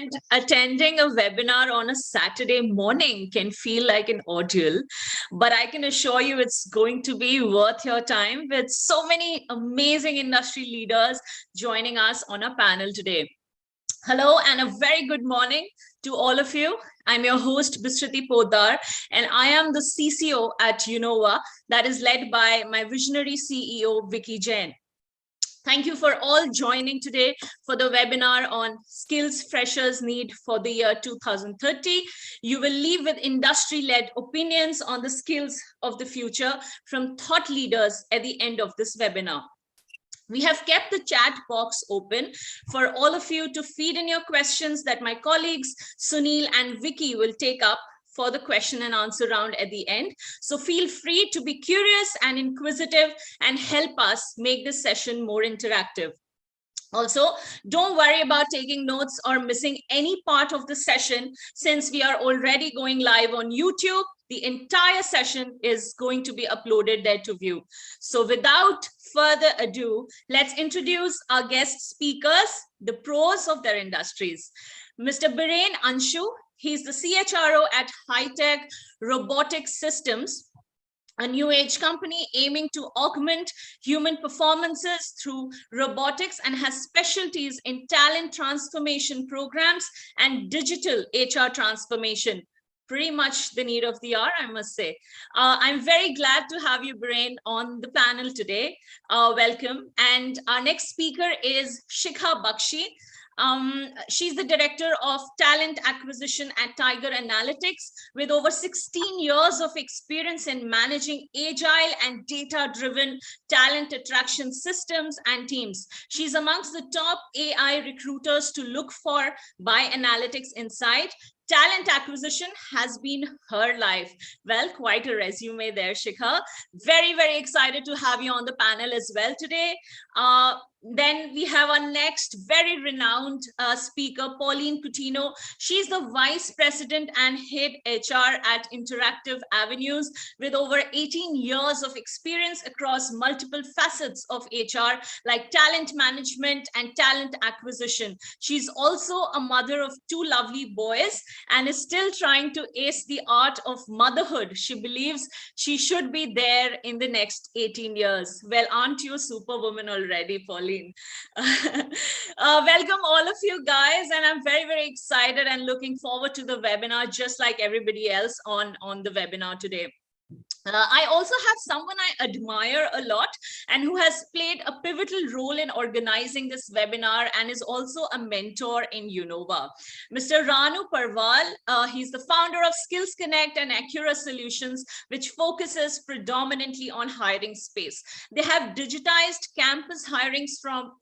and attending a webinar on a Saturday morning can feel like an ordeal, but I can assure you it's going to be worth your time with so many amazing industry leaders joining us on our panel today. Hello and a very good morning to all of you. I'm your host, Bishriti Poddar, and I am the CCO at Unova that is led by my visionary CEO, Vicky Jain. Thank you for all joining today for the webinar on skills freshers need for the year 2030. You will leave with industry-led opinions on the skills of the future from thought leaders at the end of this webinar. We have kept the chat box open for all of you to feed in your questions that my colleagues Sunil and Vicky will take up for the question and answer round at the end. So feel free to be curious and inquisitive and help us make this session more interactive. Also, don't worry about taking notes or missing any part of the session since we are already going live on YouTube. The entire session is going to be uploaded there to view. So without further ado, let's introduce our guest speakers, the pros of their industries. Mr. Biren Anshu, he's the CHRO at High-Tech Robotic Systems, a new age company aiming to augment human performances through robotics and has specialties in talent transformation programs and digital HR transformation. Pretty much the need of the hour, I must say. I'm very glad to have you, Biren, on the panel today. Welcome. And our next speaker is Shikha Bakshi. She's the director of talent acquisition at Tiger Analytics with over 16 years of experience in managing agile and data-driven talent attraction systems and teams. She's amongst the top AI recruiters to look for by Analytics Insight. Talent acquisition has been her life. Well, quite a resume there, Shikha. Very, very excited to have you on the panel as well today. Then we have our next very renowned speaker, Pauline Coutinho. She's the Vice President and Head HR at Interactive Avenues with over 18 years of experience across multiple facets of HR like talent management and talent acquisition. She's also a mother of two lovely boys and is still trying to ace the art of motherhood. She believes she should be there in the next 18 years. Well, aren't you a superwoman already, Pauline? Welcome all of you guys, and I'm very, very excited and looking forward to the webinar just like everybody else on the webinar today. I also have someone I admire a lot and who has played a pivotal role in organizing this webinar and is also a mentor in Unova. Mr. Ranu Parwal, he's the founder of Skills Connect and Accura Solutions, which focuses predominantly on hiring space. They have digitized campus hirings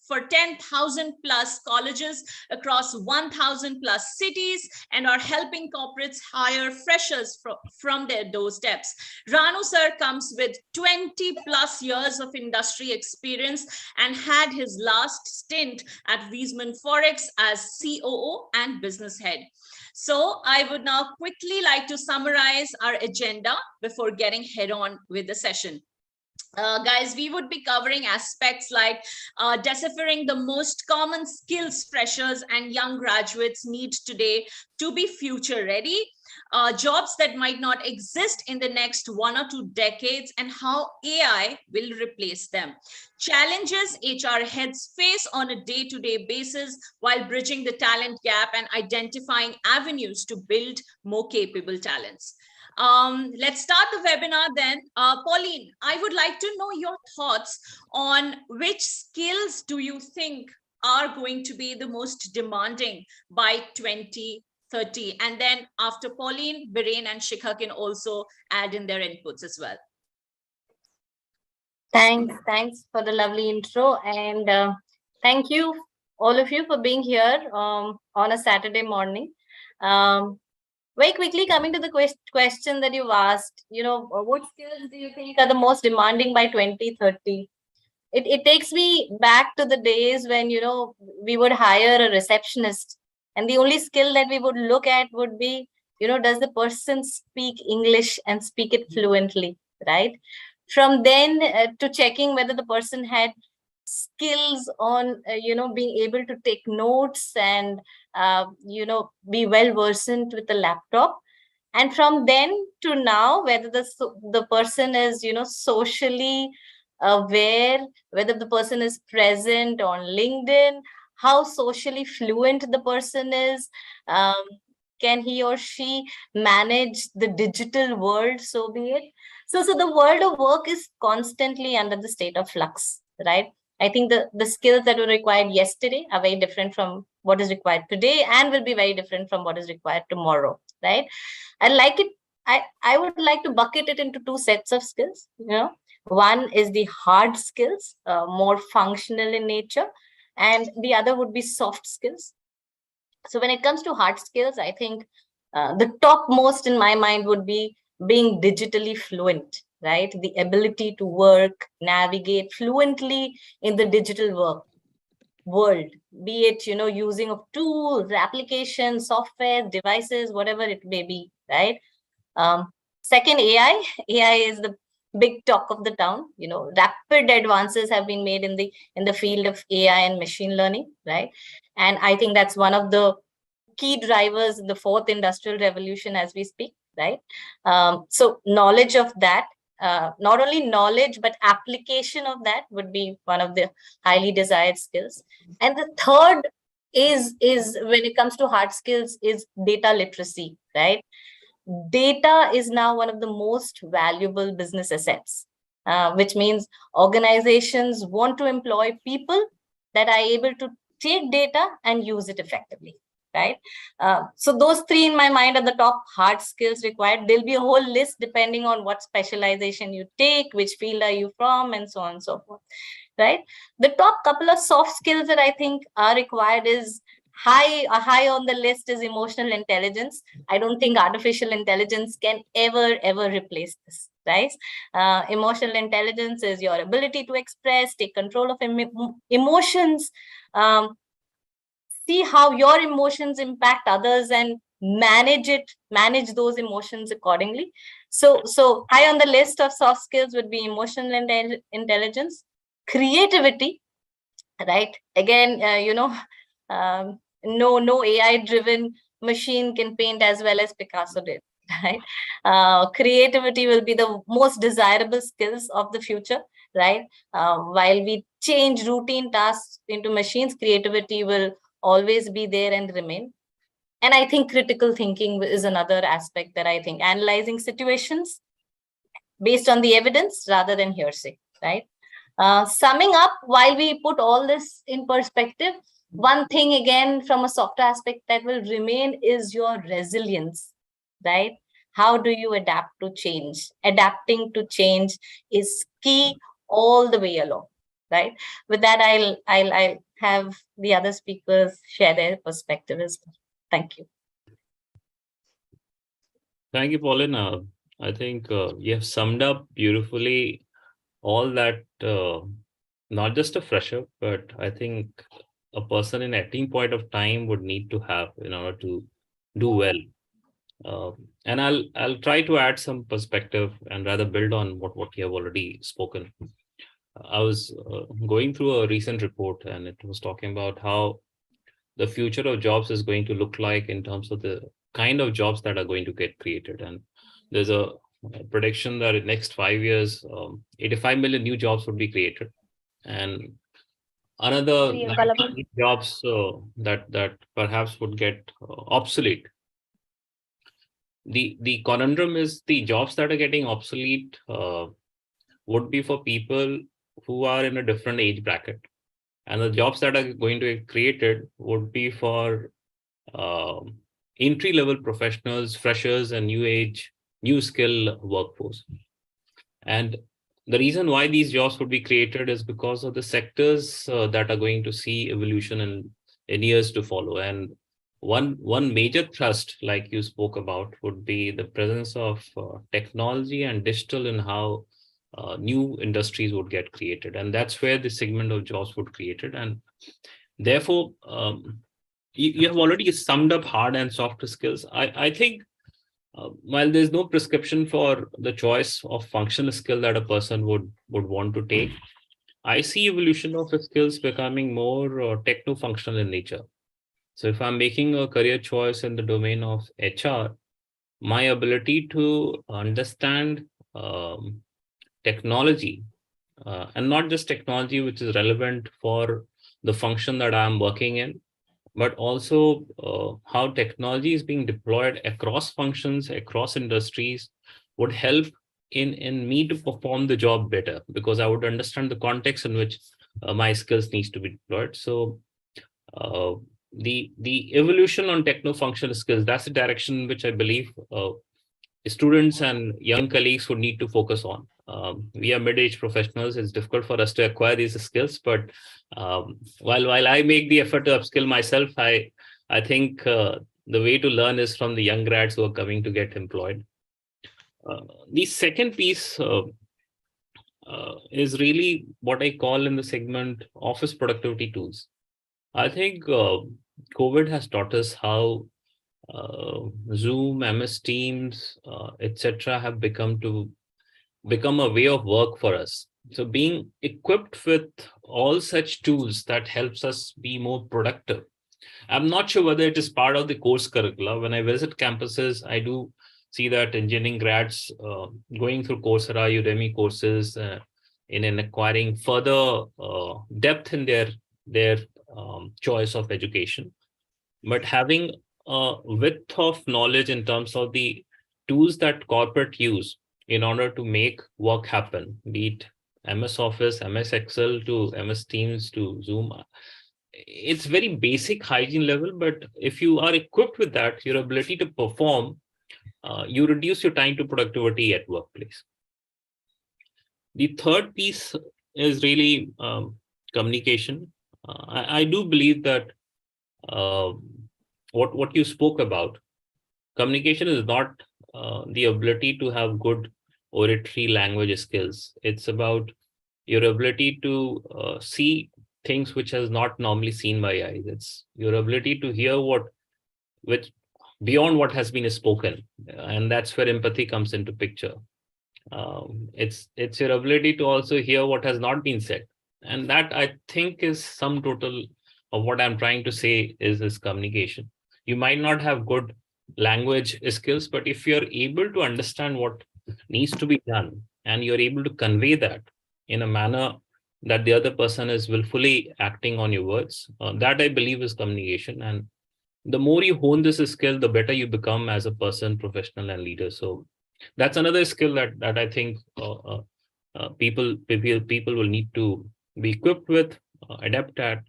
for 10,000 plus colleges across 1,000 plus cities and are helping corporates hire freshers from their doorsteps. Ranu sir comes with 20 plus years of industry experience and had his last stint at Wiesmann Forex as COO and business head. So I would now quickly like to summarize our agenda before getting head on with the session. Guys, we would be covering aspects like deciphering the most common skills freshers and young graduates need today to be future ready, jobs that might not exist in the next 1 or 2 decades and how AI will replace them, challenges HR heads face on a day-to-day basis while bridging the talent gap and identifying avenues to build more capable talents. Let's start the webinar then. Pauline, I would like to know your thoughts on which skills do you think are going to be the most demanding by 2030? And then after Pauline, Biren and Shikha can also add in their inputs as well. Thanks for the lovely intro, and thank you all of you for being here on a Saturday morning. Very quickly, coming to the question that you've asked, what skills do you think are the most demanding by 2030? It takes me back to the days when, we would hire a receptionist and the only skill that we would look at would be, does the person speak English and speak it fluently, right? From then to checking whether the person had skills on being able to take notes and be well versant with the laptop. And from then to now, whether the person is socially aware, whether the person is present on LinkedIn, how socially fluent the person is, um, can he or she manage the digital world, so be it. So the world of work is constantly under the state of flux, right? I think the skills that were required yesterday are very different from what is required today, and will be very different from what is required tomorrow, right? I like it. I would like to bucket it into two sets of skills. One is the hard skills, more functional in nature, and the other would be soft skills. So when it comes to hard skills, I think the topmost in my mind would be being digitally fluent, right? The ability to work, navigate fluently in the digital world, be it using of tools, applications, software, devices, whatever it may be, right? Second, AI. AI is the big talk of the town. Rapid advances have been made in the field of AI and machine learning, right? And I think that's one of the key drivers in the fourth industrial revolution as we speak, right? So knowledge of that, not only knowledge but application of that would be one of the highly desired skills. And the third is when it comes to hard skills is data literacy, right? Data is now one of the most valuable business assets, which means organizations want to employ people that are able to take data and use it effectively, right? So those three in my mind are the top hard skills required. There'll be a whole list depending on what specialization you take, which field are you from, and so on and so forth, right? The top couple of soft skills that I think are required is high on the list is emotional intelligence. I don't think artificial intelligence can ever replace this, right? Emotional intelligence is your ability to express, take control of emotions, see how your emotions impact others, and manage those emotions accordingly. So high on the list of soft skills would be emotional intelligence, creativity, right? Again, no AI driven machine can paint as well as Picasso did, right? Creativity will be the most desirable skills of the future, right? While we change routine tasks into machines, creativity will always be there and remain. And I think critical thinking is another aspect that I think, analyzing situations based on the evidence rather than hearsay, right? Summing up, while we put all this in perspective, one thing again from a softer aspect that will remain is your resilience, right? How do you adapt to change? Adapting to change is key all the way along, right? With that, I'll have the other speakers share their perspective as well. Thank you. Thank you, Pauline. I think you have summed up beautifully all that, not just a fresher, but I think a person in any point of time would need to have in order to do well. And I'll try to add some perspective and rather build on what you have already spoken. I was going through a recent report, and it was talking about how the future of jobs is going to look like in terms of the kind of jobs that are going to get created. And there's a prediction that in next 5 years, 85 million new jobs would be created, and another jobs that perhaps would get obsolete. The conundrum is the jobs that are getting obsolete would be for people who are in a different age bracket, and the jobs that are going to get created would be for entry-level professionals, freshers, and new skill workforce. And the reason why these jobs would be created is because of the sectors that are going to see evolution in years to follow. And one major thrust, like you spoke about, would be the presence of technology and digital in how new industries would get created. And that's where the segment of jobs would created. And therefore, you have already summed up hard and soft skills. I think while there's no prescription for the choice of functional skill that a person would want to take, I see evolution of skills becoming more techno-functional in nature. So if I'm making a career choice in the domain of HR, my ability to understand technology, and not just technology which is relevant for the function that I'm working in, but also how technology is being deployed across functions, across industries, would help in me to perform the job better, because I would understand the context in which my skills needs to be deployed. So uh, the evolution on techno-functional skills, that's the direction which I believe students and young colleagues would need to focus on. We are mid-age professionals. It's difficult for us to acquire these skills, but while I make the effort to upskill myself, I think the way to learn is from the young grads who are coming to get employed. The second piece is really what I call in the segment office productivity tools. I think COVID has taught us how Zoom, MS Teams, etc., have become a way of work for us. So being equipped with all such tools that helps us be more productive. I'm not sure whether it is part of the course curricula. When I visit campuses, I do see that engineering grads going through Coursera, Udemy courses, in acquiring further depth in their choice of education. But having a width of knowledge in terms of the tools that corporate use in order to make work happen, be it MS Office, MS Excel to MS Teams to Zoom. It's very basic hygiene level, but if you are equipped with that, your ability to perform, you reduce your time to productivity at workplace. The third piece is really communication. I do believe that uh, what you spoke about, communication is not the ability to have good oratory language skills. It's about your ability to see things which is not normally seen by eyes. It's your ability to hear which beyond what has been spoken, and that's where empathy comes into picture. It's your ability to also hear what has not been said, and that I think is sum total of what I'm trying to say is communication. You might not have good language skills, but if you're able to understand what needs to be done and you're able to convey that in a manner that the other person is willfully acting on your words, that I believe is communication. And the more you hone this skill, the better you become as a person, professional, and leader. So that's another skill that I think people will need to be equipped with, adapt at.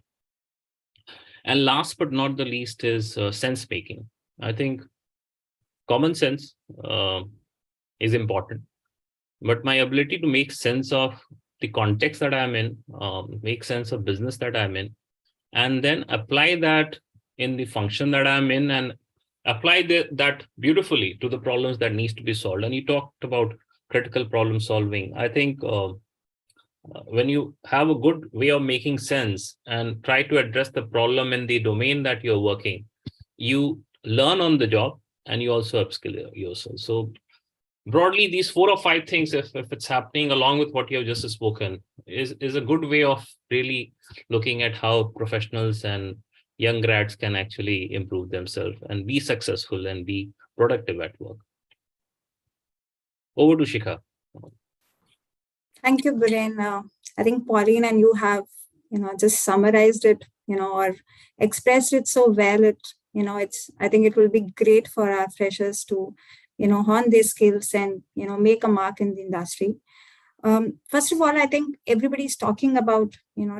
And last but not the least is sense making. I think common sense is important, but my ability to make sense of the context that I'm in, make sense of business that I'm in, and then apply that in the function that I'm in, and apply that beautifully to the problems that needs to be solved. And you talked about critical problem solving. I think when you have a good way of making sense and try to address the problem in the domain that you're working, you learn on the job and you also upskill yourself. So broadly, these 4 or 5 things, if it's happening along with what you have just spoken, is a good way of really looking at how professionals and young grads can actually improve themselves and be successful and be productive at work. Over to Shikha. Thank you, Guren. I think Pauline and you have, just summarized it, or expressed it so well. I think it will be great for our freshers to, hone their skills and, make a mark in the industry. First of all, I think everybody's talking about,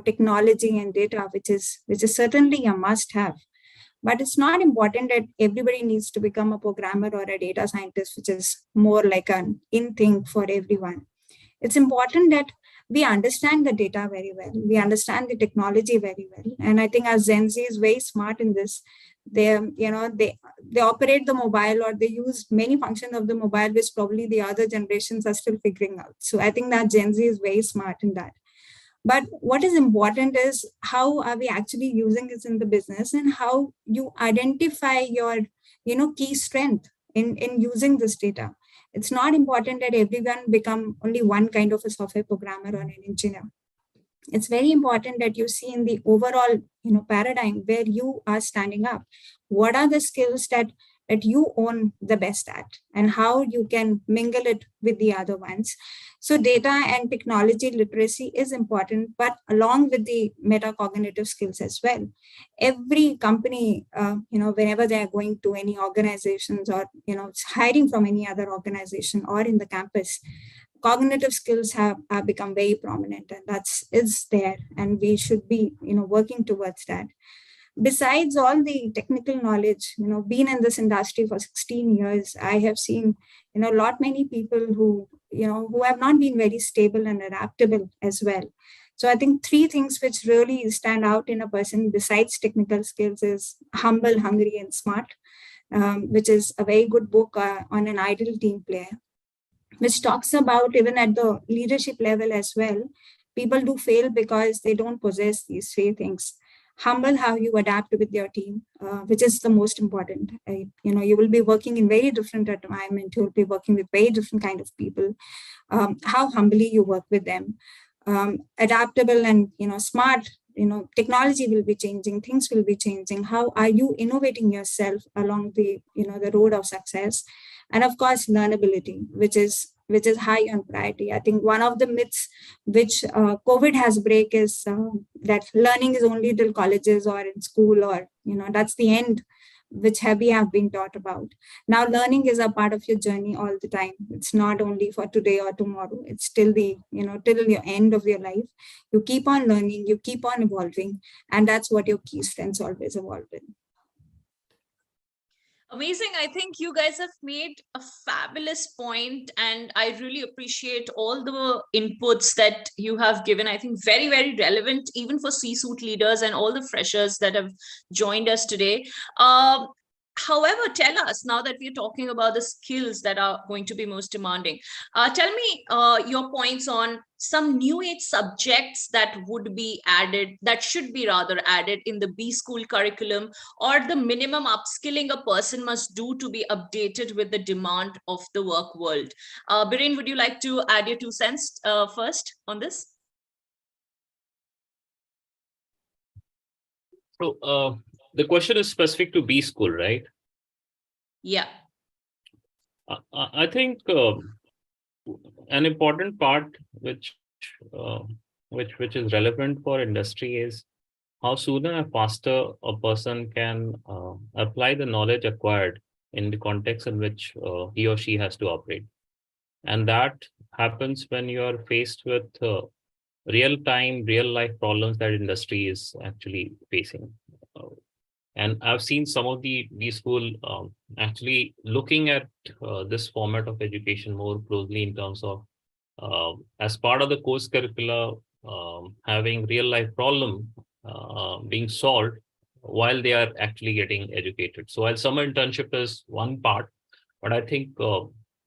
technology and data, which is certainly a must-have. But it's not important that everybody needs to become a programmer or a data scientist, which is more like an in thing for everyone. It's important that we understand the data very well. We understand the technology very well. And I think our Gen Z is very smart in this. They operate the mobile, or they use many functions of the mobile, which probably the other generations are still figuring out. So I think that Gen Z is very smart in that. But what is important is how are we actually using this in the business, and how you identify your, key strength in using this data. It's not important that everyone become only one kind of a software programmer or an engineer. it's very important that you see in the overall, paradigm where you are standing up. What are the skills that you own the best at, and how you can mingle it with the other ones. So data and technology literacy is important, but along with the metacognitive skills as well. Every company, whenever they are going to any organizations, or, hiring from any other organization or in the campus, cognitive skills have become very prominent, and is there, and we should be, working towards that. Besides all the technical knowledge, been in this industry for 16 years, I have seen, lot many people who have not been very stable and adaptable as well. So I think three things which really stand out in a person besides technical skills is humble, hungry, and smart, which is a very good book on an ideal team player, which talks about even at the leadership level as well. People do fail because they don't possess these three things. Humble, how you adapt with your team, which is the most important. You will be working in very different environment. You'll be working with very different kind of people. How humbly you work with them. Adaptable and smart. Technology will be changing. Things will be changing. How are you innovating yourself along the the road of success? And of course, learnability, which is high on priority. I think one of the myths which COVID has break is that learning is only till colleges or in school, or that's the end, which we have been taught about. Now, learning is a part of your journey all the time. It's not only for today or tomorrow. It's till the till your end of your life. You keep on learning. You keep on evolving, and that's what your key strengths always evolve in. Amazing. I think you guys have made a fabulous point, and I really appreciate all the inputs that you have given. I think very, very relevant, even for C-suite leaders and all the freshers that have joined us today. However, tell us, now that we're talking about the skills that are going to be most demanding, tell me your points on some new age subjects that would be added, that should be rather added in the B school curriculum, or the minimum upskilling a person must do to be updated with the demand of the work world. Bireen, would you like to add your 2 cents first on this? So the question is specific to B school, right? Yeah. I think an important part which is relevant for industry is how sooner and faster a person can apply the knowledge acquired in the context in which he or she has to operate. And that happens when you are faced with real-time, real-life problems that industry is actually facing. And I've seen some of the school actually looking at this format of education more closely in terms of as part of the course curricula, having real life problem being solved while they are actually getting educated. So while summer internship is one part, but I think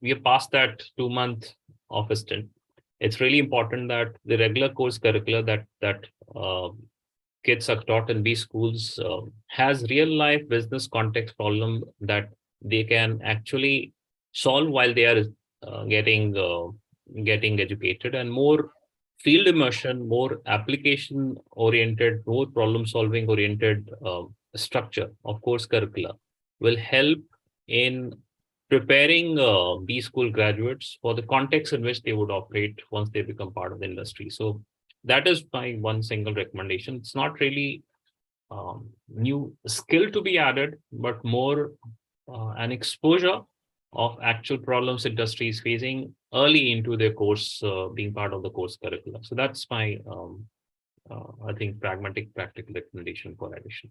we are past that 2-month office stint. It's really important that the regular course curricula that kids are taught in these schools has real life business context problem that they can actually solve while they are getting educated, and more field immersion, more application oriented, more problem solving oriented structure of course curricula will help in preparing B school graduates for the context in which they would operate once they become part of the industry. So that is my one single recommendation. It's not really new skill to be added, but more an exposure of actual problems industry is facing early into their course, being part of the course curriculum. So that's my, I think, pragmatic, practical recommendation for addition.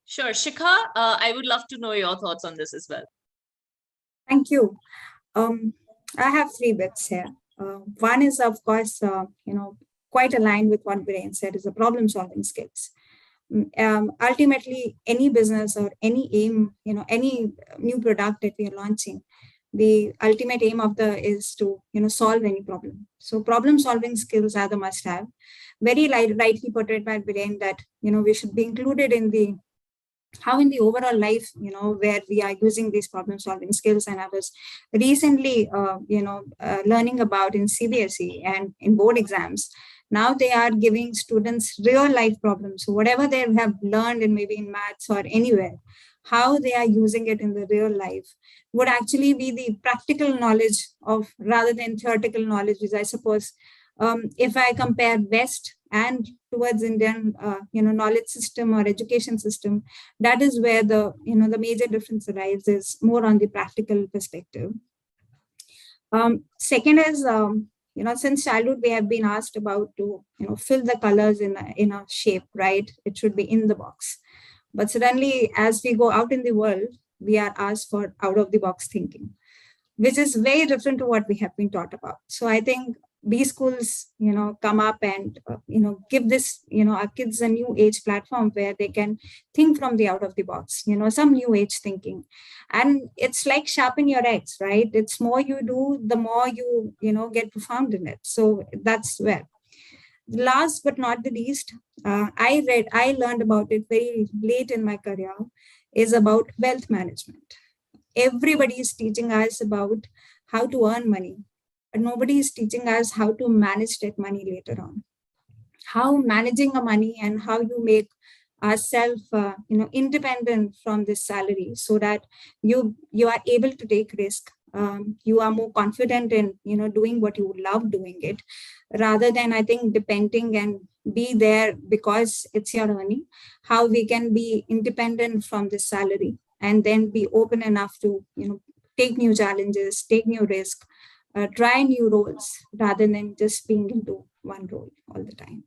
Sure. Shikha, I would love to know your thoughts on this as well. Thank you. I have 3 bits here. One is, of course, quite aligned with what Bireen said, is the problem solving skills. Ultimately, any business or any aim, any new product that we are launching, the ultimate aim of is to solve any problem. So problem solving skills are the must have. Very rightly portrayed by Bireen that we should be included in the how in the overall life, where we are using these problem solving skills. And I was recently, learning about in CBSE and in board exams, Now they are giving students real life problems. So whatever they have learned in maybe in maths or anywhere, how they are using it in the real life would actually be the practical knowledge of rather than theoretical knowledge, which I suppose if I compare West and towards Indian, knowledge system or education system, that is where the the major difference arises more on the practical perspective. Second is, since childhood we have been asked about to fill the colors in a shape, right? It should be in the box. But suddenly, as we go out in the world, we are asked for out of the box thinking, which is very different to what we have been taught about. So I think B schools, come up and, give this, our kids a new age platform where they can think from the out of the box, some new age thinking. And it's like sharpen your edge, right? It's more you do, the more you, get profound in it. So that's where. Last but not the least, I learned about it very late in my career, is about wealth management. Everybody is teaching us about how to earn money, but nobody is teaching us how to manage that money later on. How managing a money and how you make ourselves, independent from this salary, so that you are able to take risk. You are more confident in doing what you love doing it, rather than, I think, depending and be there because it's your earning. How we can be independent from this salary and then be open enough to take new challenges, take new risk, try new roles, rather than just being into one role all the time.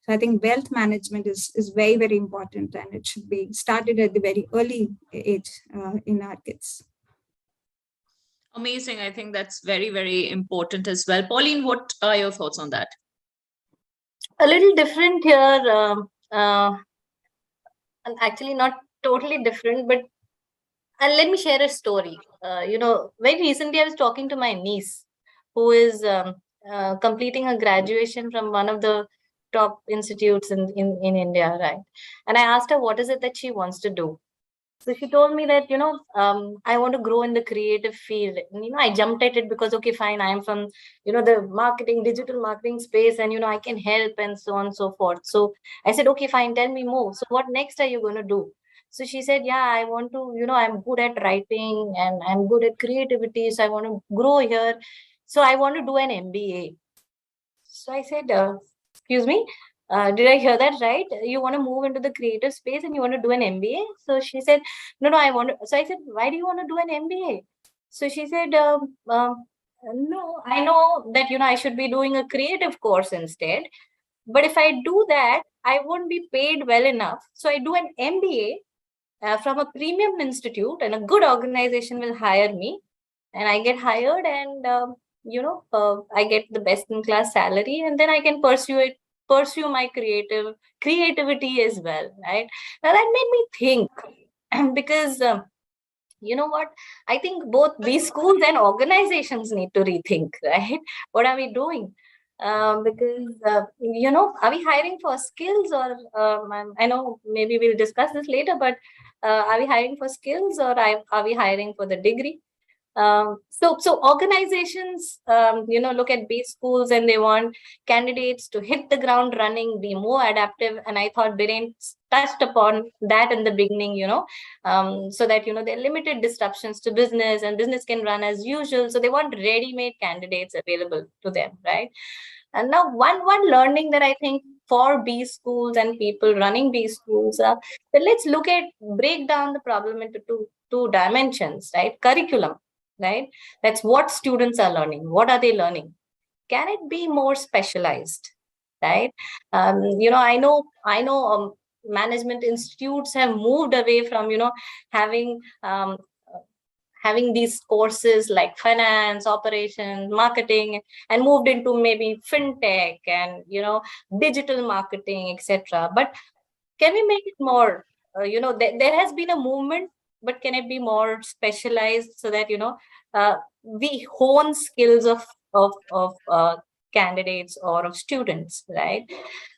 So I think wealth management is very, very important, and it should be started at the very early age in our kids. Amazing. I think that's very, very important as well. Pauline, what are your thoughts on that? A little different here. Actually, not totally different, but let me share a story. Very recently, I was talking to my niece, who is completing her graduation from one of the top institutes in India, right? And I asked her what is it that she wants to do. So she told me that, I want to grow in the creative field. And, I jumped at it because, okay, fine, I am from, the digital marketing space, and, I can help and so on and so forth. So I said, okay, fine, tell me more. So what next are you going to do? So she said, yeah, I want to, I'm good at writing and I'm good at creativity. So I want to grow here. So I want to do an MBA. So I said, excuse me, did I hear that right? You want to move into the creative space and you want to do an MBA? So she said, no, I want to. So I said, why do you want to do an MBA? So she said, no, I know that, I should be doing a creative course instead. But if I do that, I won't be paid well enough. So I do an MBA from a premium institute, and a good organization will hire me, and I get hired, and I get the best in class salary, and then I can pursue my creativity as well, right? Now that made me think, because you know what, I think both these schools and organizations need to rethink, right? What are we doing? Because are we hiring for skills, or I know maybe we'll discuss this later, but are we hiring for skills, or are we hiring for the degree? So organizations, look at base schools and they want candidates to hit the ground running, be more adaptive. And I thought Biren touched upon that in the beginning, so that, there are limited disruptions to business and business can run as usual. So they want ready-made candidates available to them, right? And now one learning that I think for B schools and people running B schools, but let's break down the problem into two dimensions, right? Curriculum. Right? That's what students are learning. What are they learning? Can it be more specialized? Right? I know management institutes have moved away from, having these courses like finance, operations, marketing, and moved into maybe fintech and, digital marketing, etc. But can we make it more, there has been a movement, but can it be more specialized so that, we hone skills of candidates or of students, right?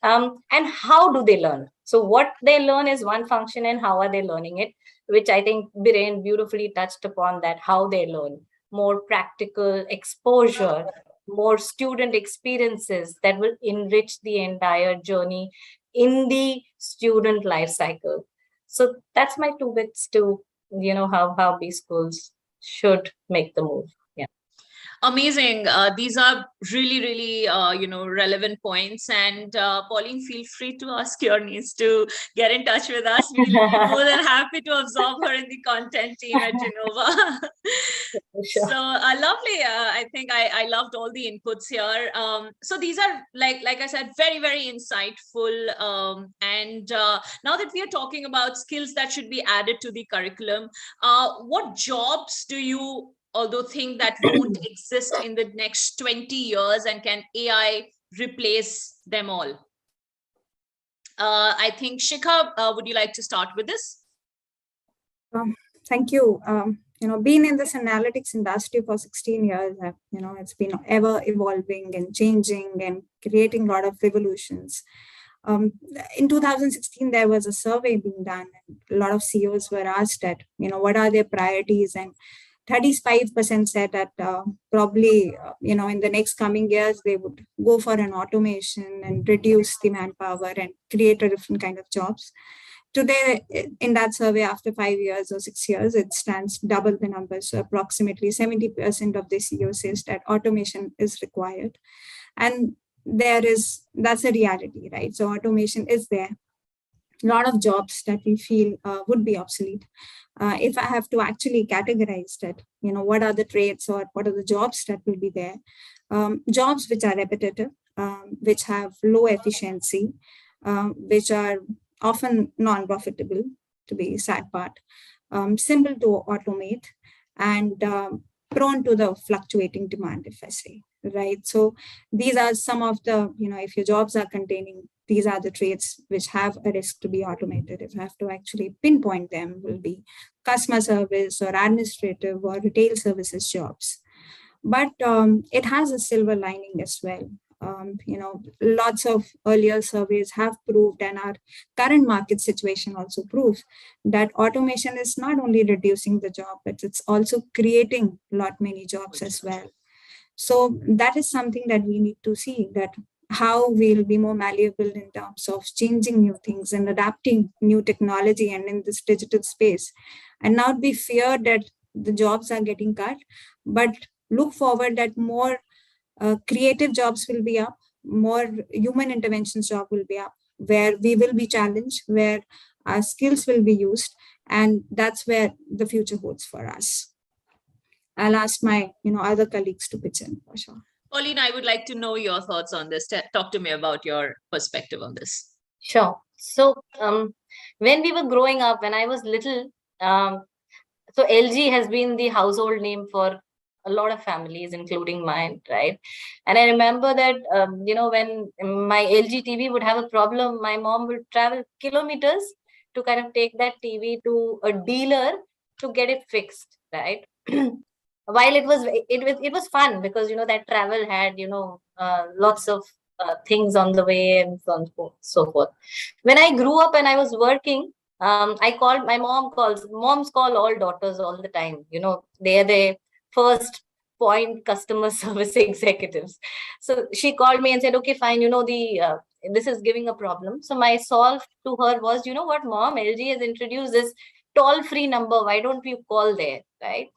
And how do they learn? So what they learn is one function, and how are they learning it, which I think Biren beautifully touched upon, that how they learn, more practical exposure, more student experiences that will enrich the entire journey in the student life cycle. So that's my 2 bits to, how these schools should make the move. Yeah. Amazing. These are really, really, relevant points. And Pauline, feel free to ask your niece to get in touch with us. We'll be more than happy to absorb her in the content team at Genova. Sure. So lovely. I think I loved all the inputs here. So these are, like I said, very, very insightful. And now that we are talking about skills that should be added to the curriculum, what jobs do you although think that won't exist in the next 20 years, and can AI replace them all? I think Shikha, would you like to start with this? Thank you. Being in this analytics industry for 16 years, it's been ever evolving and changing and creating a lot of revolutions. In 2016, there was a survey being done, and a lot of CEOs were asked that, what are their priorities, and 35% said that probably, in the next coming years, they would go for an automation and reduce the manpower and create a different kind of jobs. Today, in that survey, after 5 years or 6 years, it stands double the numbers. So approximately 70% of the CEO says that automation is required. And that's a reality, right? So automation is there. A lot of jobs that we feel would be obsolete. If I have to actually categorize that, what are the trades or what are the jobs that will be there? Jobs which are repetitive, which have low efficiency, which are often non-profitable, to be sad part, simple to automate, and prone to the fluctuating demand, if I say, right? So these are some of the, if your jobs are containing, these are the traits which have a risk to be automated. If I have to actually pinpoint them, will be customer service or administrative or retail services jobs. But it has a silver lining as well. Lots of earlier surveys have proved, and our current market situation also proves, that automation is not only reducing the job, but it's also creating many jobs as well. So that is something that we need to see, that how we'll be more malleable in terms of changing new things and adapting new technology and in this digital space, and not be feared that the jobs are getting cut, but look forward that more creative jobs will be up, more human interventions job will be up, where we will be challenged, where our skills will be used, and that's where the future holds for us. I'll ask my other colleagues to pitch in for sure. Pauline, I would like to know your thoughts on this. Talk to me about your perspective on this. Sure. So when we were growing up, when I was little, so LG has been the household name for a lot of families, including mine, right? And I remember that, when my LG TV would have a problem, my mom would travel kilometers to kind of take that TV to a dealer to get it fixed, right? While it was fun, because that travel had lots of things on the way, and so on and so forth. When I grew up and I was working, moms call all daughters all the time. They are the first point customer service executives. So she called me and said, okay, fine, this is giving a problem. So my solve to her was, what, mom, LG has introduced this toll-free number. Why don't you call there, right?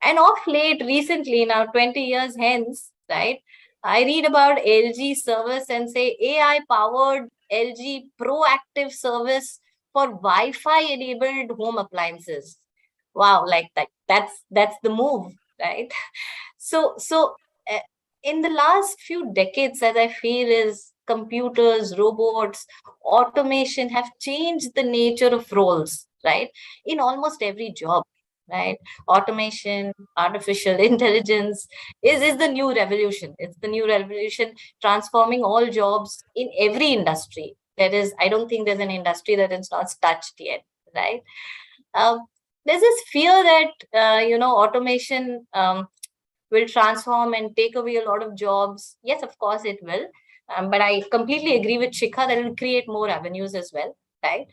And of late, recently, now 20 years hence, right, I read about LG service and say AI-powered LG proactive service for Wi-Fi enabled home appliances. Wow, like that's the move, right? So in the last few decades, as I feel, is computers, robots, automation have changed the nature of roles, right, in almost every job. Right, automation, artificial intelligence is the new revolution. It's the new revolution, transforming all jobs in every industry. I don't think there's an industry that is not touched yet, right? There's this fear that automation will transform and take away a lot of jobs. Yes, of course it will, but I completely agree with Shikha that it will create more avenues as well, right?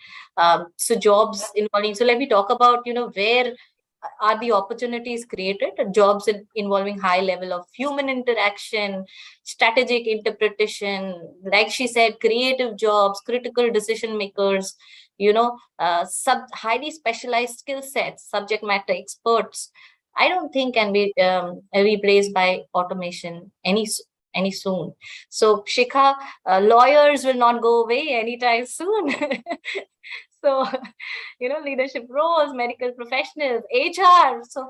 So jobs involving. So let me talk about where are the opportunities created? Jobs involving high level of human interaction, strategic interpretation, like she said, creative jobs, critical decision makers, highly specialized skill sets, subject matter experts. I don't think can be replaced by automation any soon. So Shikha, lawyers will not go away anytime soon. So, leadership roles, medical professionals, HR. So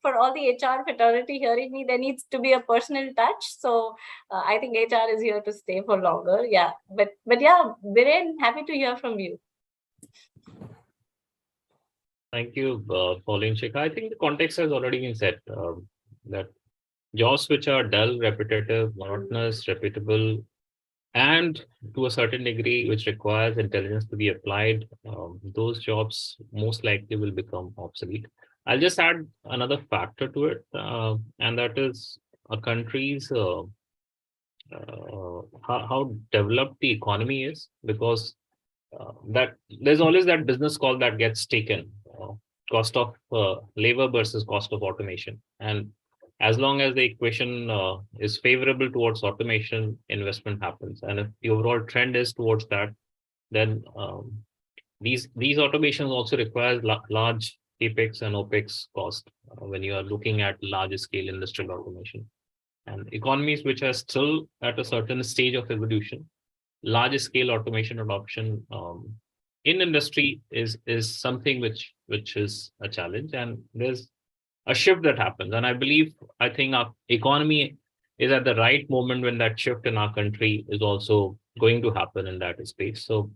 for all the HR fraternity hearing me, there needs to be a personal touch. So I think HR is here to stay for longer. Yeah, but yeah, Viren, happy to hear from you. Thank you, Pauline, Shikha. I think the context has already been set, that jobs which are dull, repetitive, monotonous, repeatable, and to a certain degree, which requires intelligence to be applied, those jobs most likely will become obsolete. I'll just add another factor to it, and that is a country's how developed the economy is, because that there's always that business call that gets taken, cost of labor versus cost of automation. And as long as the equation is favorable towards automation, investment happens. And if the overall trend is towards that, then these automations also require large capex and opex cost when you are looking at large scale industrial automation. And economies which are still at a certain stage of evolution, large scale automation adoption in industry is something which is a challenge, and there's a shift that happens. And I think our economy is at the right moment when that shift in our country is also going to happen in that space. So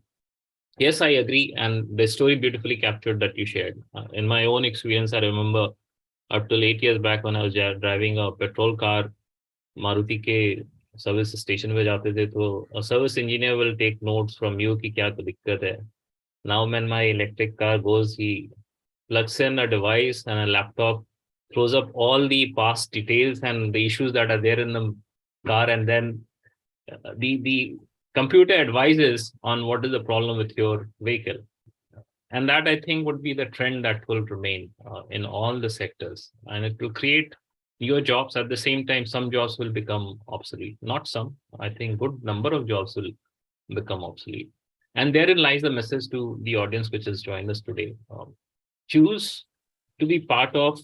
yes, I agree, and the story beautifully captured that you shared. In my own experience, I remember up till 8 years back when I was driving a petrol car, Maruti के service station पे जाते थे, तो service engineer will take notes from you कि क्या दिक्कत है. Now when my electric car goes, he plugs in a device and a laptop, throws up all the past details and the issues that are there in the car, and then the computer advises on what is the problem with your vehicle. And that, I think, would be the trend that will remain in all the sectors, and it will create your jobs. At the same time, some jobs will become obsolete. Not some, I think good number of jobs will become obsolete. And therein lies the message to the audience which has joined us today. Choose to be part of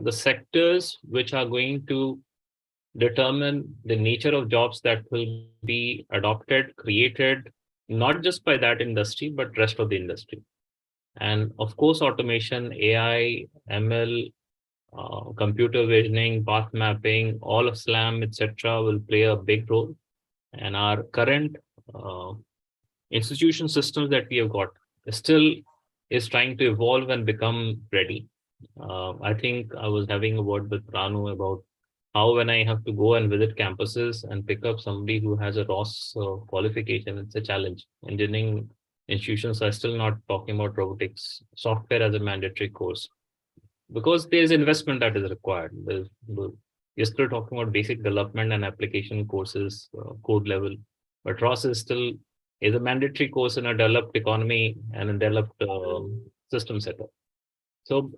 the sectors which are going to determine the nature of jobs that will be adopted, created, not just by that industry, but rest of the industry. And of course, automation, AI, ML, computer visioning, path mapping, all of SLAM, etc., will play a big role. And our current institution systems that we have got still is trying to evolve and become ready. I think I was having a word with Ranu about how when I have to go and visit campuses and pick up somebody who has a ROS qualification, it's a challenge. Engineering institutions are still not talking about robotics, software as a mandatory course, because there's investment that is required. You're still talking about basic development and application courses, code level, but ROS is a mandatory course in a developed economy and a developed system setup. So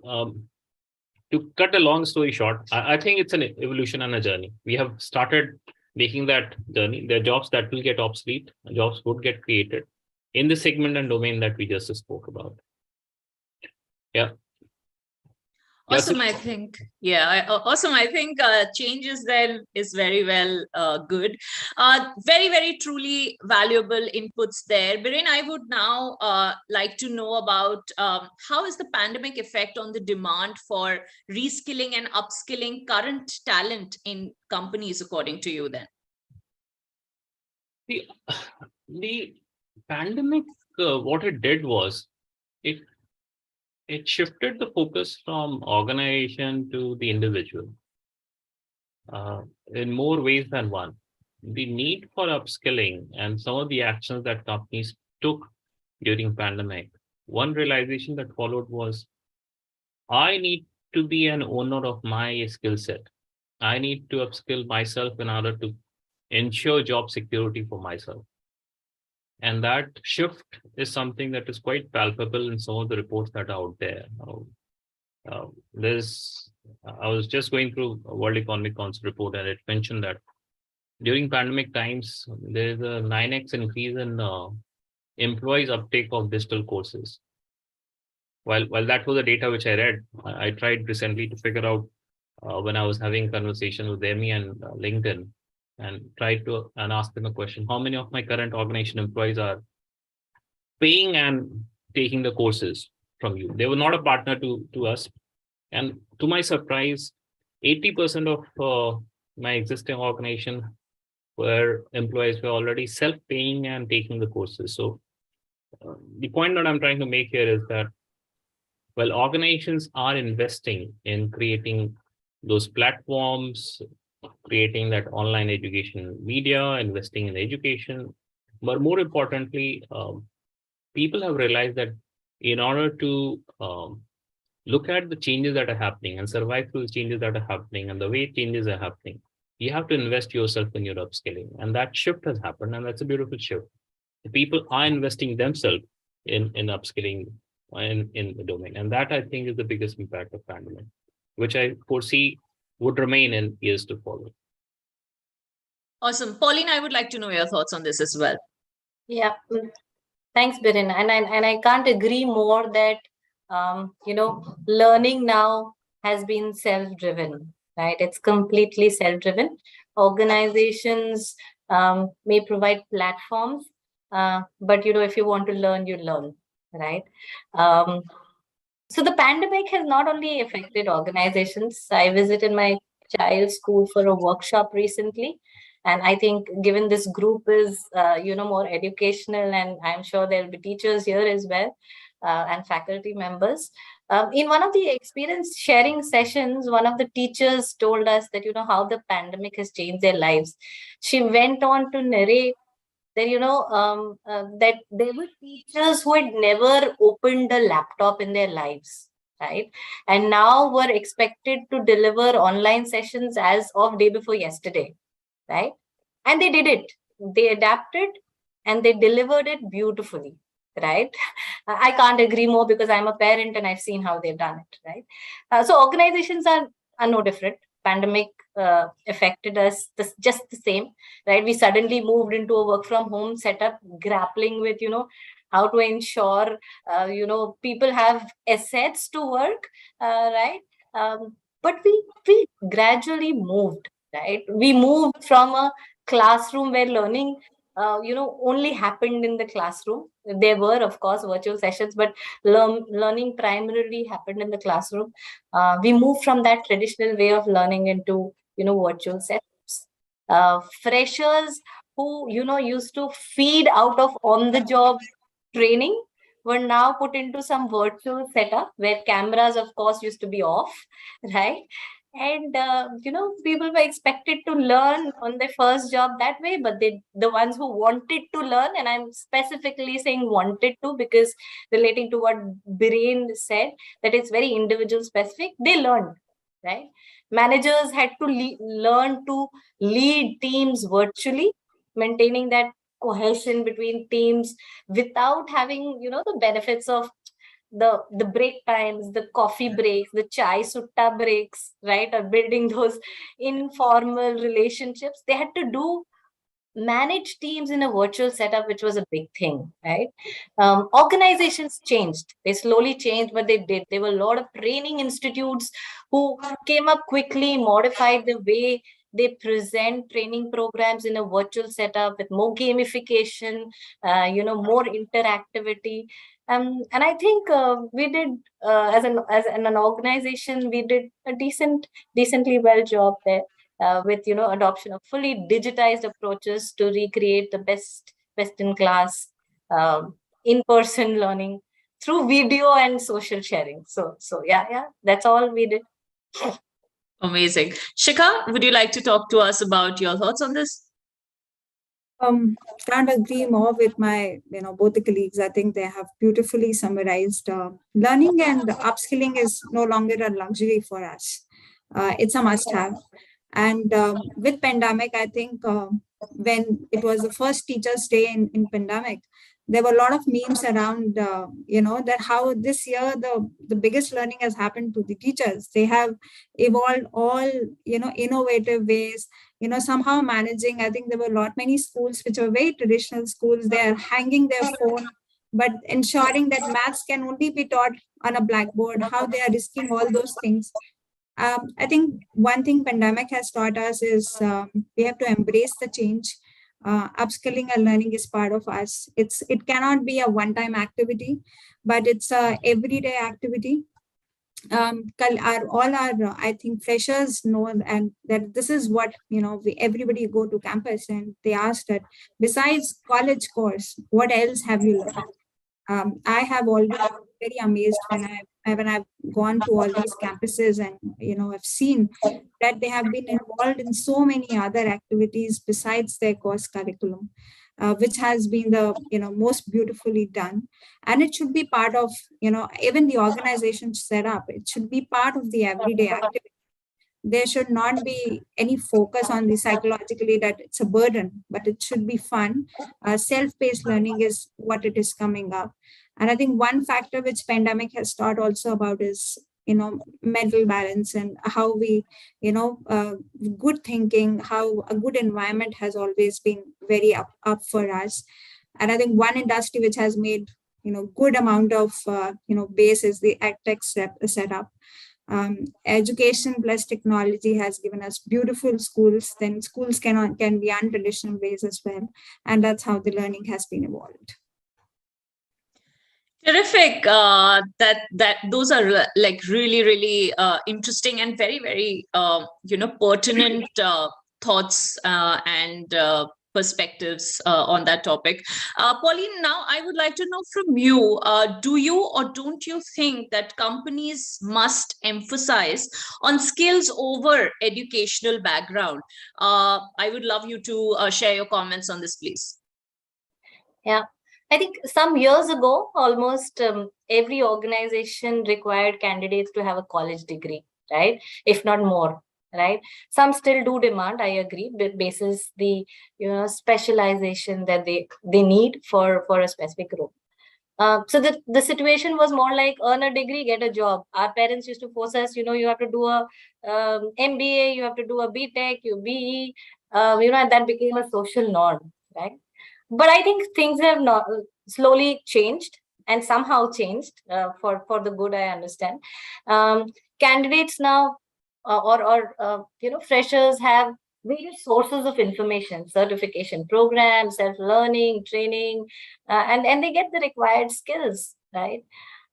to cut a long story short, I think it's an evolution and a journey. We have started making that journey. There are jobs that will get obsolete, jobs would get created in the segment and domain that we just spoke about. Yeah. Awesome, I think. Yeah, awesome. I think changes then is very well good. Very, very truly valuable inputs there. Biren, I would now like to know about how is the pandemic effect on the demand for reskilling and upskilling current talent in companies, according to you then? The pandemic, what it did was, it shifted the focus from organization to the individual in more ways than one. The need for upskilling and some of the actions that companies took during pandemic, one realization that followed was, I need to be an owner of my skill set. I need to upskill myself in order to ensure job security for myself. And that shift is something that is quite palpable in some of the reports that are out there. I was just going through a World Economic Council report, and it mentioned that during pandemic times, there is a 9x increase in employees' uptake of digital courses. While that was the data which I read, I tried recently to figure out when I was having conversation with Amy and LinkedIn, and tried to ask them a question: how many of my current organization employees are paying and taking the courses from you? They were not a partner to us, and to my surprise, 80% of my existing organization where employees were already self-paying and taking the courses. So the point that I'm trying to make here is that, well, organizations are investing in creating those platforms, creating that online education media, investing in education. But more importantly, people have realized that in order to look at the changes that are happening and survive through the changes that are happening and the way changes are happening, you have to invest yourself in your upskilling. And that shift has happened, and that's a beautiful shift. The people are investing themselves in upskilling in the domain. And that, I think, is the biggest impact of pandemic, which I foresee would remain in years to follow. Awesome. Pauline, I would like to know your thoughts on this as well. Yeah, thanks, Biren. And I can't agree more that, learning now has been self-driven, right? It's completely self-driven. Organizations may provide platforms, but, if you want to learn, you learn, right? So the pandemic has not only affected organizations. I visited my child's school for a workshop recently. And I think given this group is, more educational, and I'm sure there'll be teachers here as well, and faculty members. In one of the experience sharing sessions, one of the teachers told us that, how the pandemic has changed their lives. She went on to narrate that, that there were teachers who had never opened a laptop in their lives, right? And now were expected to deliver online sessions as of day before yesterday, right? And they did it. They adapted and they delivered it beautifully, right? I can't agree more because I'm a parent and I've seen how they've done it, right? So organizations are no different. Pandemic affected us just the same, right? We suddenly moved into a work from home setup, grappling with, how to ensure, people have assets to work, right? But we gradually moved, right? We moved from a classroom where learning, only happened in the classroom. There were, of course, virtual sessions, but learning primarily happened in the classroom. We moved from that traditional way of learning into, virtual setups. Freshers who, used to feed out of on-the-job training were now put into some virtual setup where cameras, of course, used to be off, right? And people were expected to learn on their first job that way, but the ones who wanted to learn, and I'm specifically saying wanted to because relating to what Bireen said, that it's very individual specific, they learned, right? Managers had to learn to lead teams virtually, maintaining that cohesion between teams without having, the benefits of the break times, the coffee breaks, the chai sutta breaks, right? Or building those informal relationships. They had to manage teams in a virtual setup, which was a big thing, right? Organizations changed. They slowly changed, but they did. There were a lot of training institutes who came up quickly, modified the way they present training programs in a virtual setup with more gamification, more interactivity. And I think we did, as an organization, we did a decently well job there. With adoption of fully digitized approaches to recreate the best in class in-person learning through video and social sharing. So yeah, that's all we did. Amazing. Shikha, would you like to talk to us about your thoughts on this? Can't agree more with my, both the colleagues. I think they have beautifully summarized. Learning and upskilling is no longer a luxury for us. It's a must-have. And with pandemic, I think when it was the first Teachers' Day in pandemic, there were a lot of memes around, that how this year the biggest learning has happened to the teachers. They have evolved all, innovative ways, somehow managing. I think there were a lot many schools which are very traditional schools. They are hanging their phone, but ensuring that maths can only be taught on a blackboard, how they are risking all those things. I think one thing pandemic has taught us is we have to embrace the change. Upskilling and learning is part of us. It cannot be a one-time activity, but it's a everyday activity. All our I think freshers know, and that this is what everybody go to campus and they ask that besides college course, what else have you learned? I have always been very amazed when I've gone to all these campuses, and I've seen that they have been involved in so many other activities besides their course curriculum, which has been the most beautifully done. And it should be part of even the organization setup. It should be part of the everyday activity. There should not be any focus on the psychologically that it's a burden, but it should be fun. Self-paced learning is what it is coming up. And I think one factor which pandemic has taught also about is, mental balance, and how we, good thinking, how a good environment has always been very up for us. And I think one industry which has made, good amount of, base is the edtech setup. Education plus technology has given us beautiful schools. Then schools can be untraditional ways as well, and that's how the learning has been evolved. Terrific. That those are like really interesting and very very pertinent thoughts and perspectives on that topic. Pauline, now I would like to know from you, do you or don't you think that companies must emphasize on skills over educational background? I would love you to share your comments on this, please. Yeah, I think some years ago, almost every organization required candidates to have a college degree, right? If not more. Right, some still do demand, I agree, basis the specialization that they need for a specific role. So the situation was more like earn a degree, get a job. Our parents used to force us, you have to do a MBA, you have to do a BTech, you BE, and that became a social norm, right? But I think things have not slowly changed and somehow changed for the good, I understand. Candidates now freshers have various sources of information, certification programs, self-learning, training, and they get the required skills, right?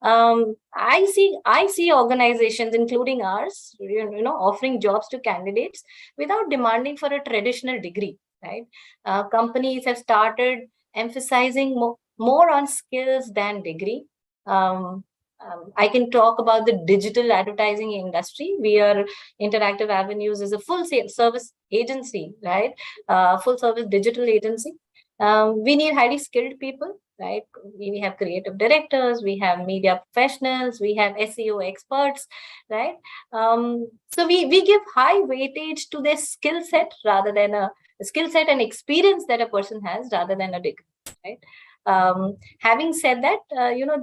I see organizations, including ours, offering jobs to candidates without demanding for a traditional degree, right? Companies have started emphasizing more on skills than degree. I can talk about the digital advertising industry. Interactive Avenues is a full service agency, right? Full service digital agency. We need highly skilled people, right? We have creative directors, we have media professionals, we have SEO experts, right? So we give high weightage to their skill set rather than a skill set and experience that a person has rather than a degree, right? Having said that,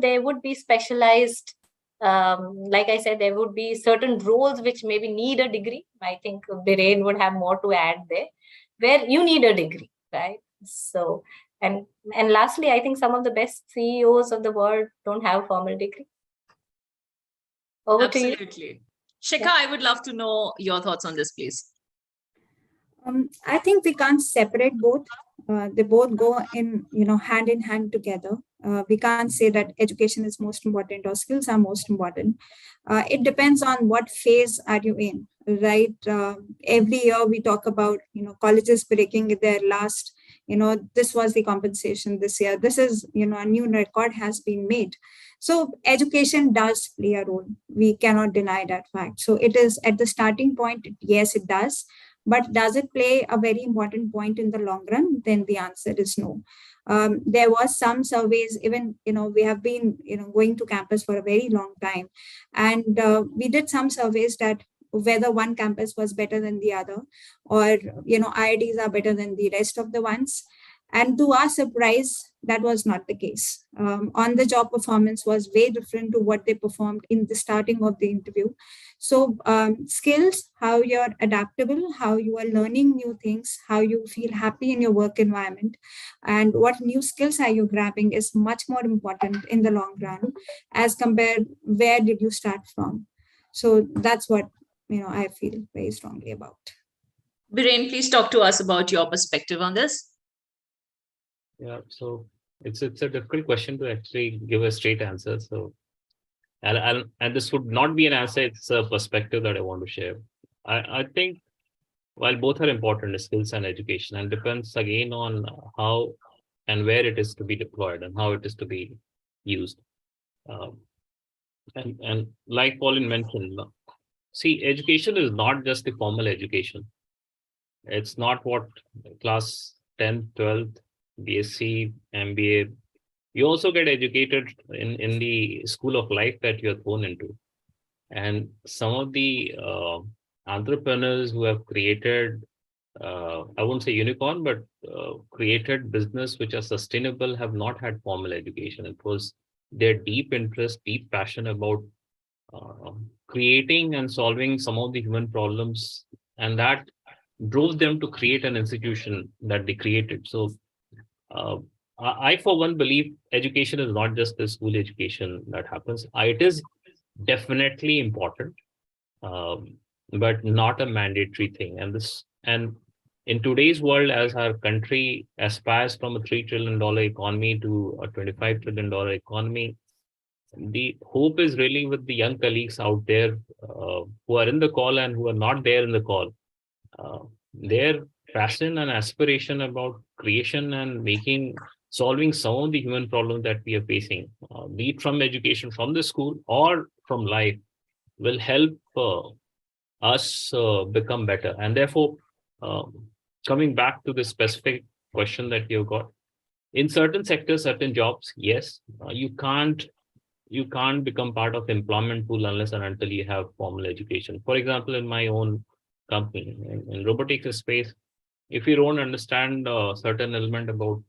there would be specialized, like I said, there would be certain roles which maybe need a degree. I think Biren would have more to add there, where you need a degree, right? So, and lastly, I think some of the best CEOs of the world don't have a formal degree. Over Absolutely. to you. Shikha, yeah. I would love to know your thoughts on this, please. I think we can't separate both. They both go hand in hand together. We can't say that education is most important or skills are most important. It depends on what phase are you in, right? Every year we talk about, colleges breaking their last, this was the compensation this year. This is, a new record has been made. So education does play a role. We cannot deny that fact. So it is at the starting point, yes, it does. But does it play a very important point in the long run? Then the answer is no. There was some surveys, even, we have been, going to campus for a very long time. And we did some surveys that whether one campus was better than the other, or, IITs are better than the rest of the ones. And to our surprise, that was not the case. On the job performance was way different to what they performed in the starting of the interview. So, skills, how you're adaptable, how you are learning new things, how you feel happy in your work environment, and what new skills are you grabbing is much more important in the long run as compared where did you start from. So that's what I feel very strongly about. Biren, please talk to us about your perspective on this. Yeah, so it's a difficult question to actually give a straight answer. So, and this would not be an answer. It's a perspective that I want to share. I think while both are important, skills and education, and depends again on how and where it is to be deployed and how it is to be used. Um, and like Pauline mentioned, see, education is not just the formal education. It's not what class 10th, 12th, BSc, MBA. You also get educated in the school of life that you're thrown into. And some of the entrepreneurs who have created, I won't say unicorn, but created business which are sustainable have not had formal education. It was their deep interest, deep passion about creating and solving some of the human problems. And that drove them to create an institution that they created. So uh, I, for one, believe education is not just the school education that happens. It is definitely important, but not a mandatory thing. And in today's world, as our country aspires from a $3 trillion economy to a $25 trillion economy, the hope is really with the young colleagues out there who are in the call and who are not there in the call. Uh, their passion and aspiration about creation and solving some of the human problems that we are facing, be it from education, from the school, or from life, will help us become better. And therefore, coming back to the specific question that you've got, in certain sectors, certain jobs, yes, you can't become part of employment pool unless and until you have formal education. For example, in my own company, in robotics space, if you don't understand a certain element about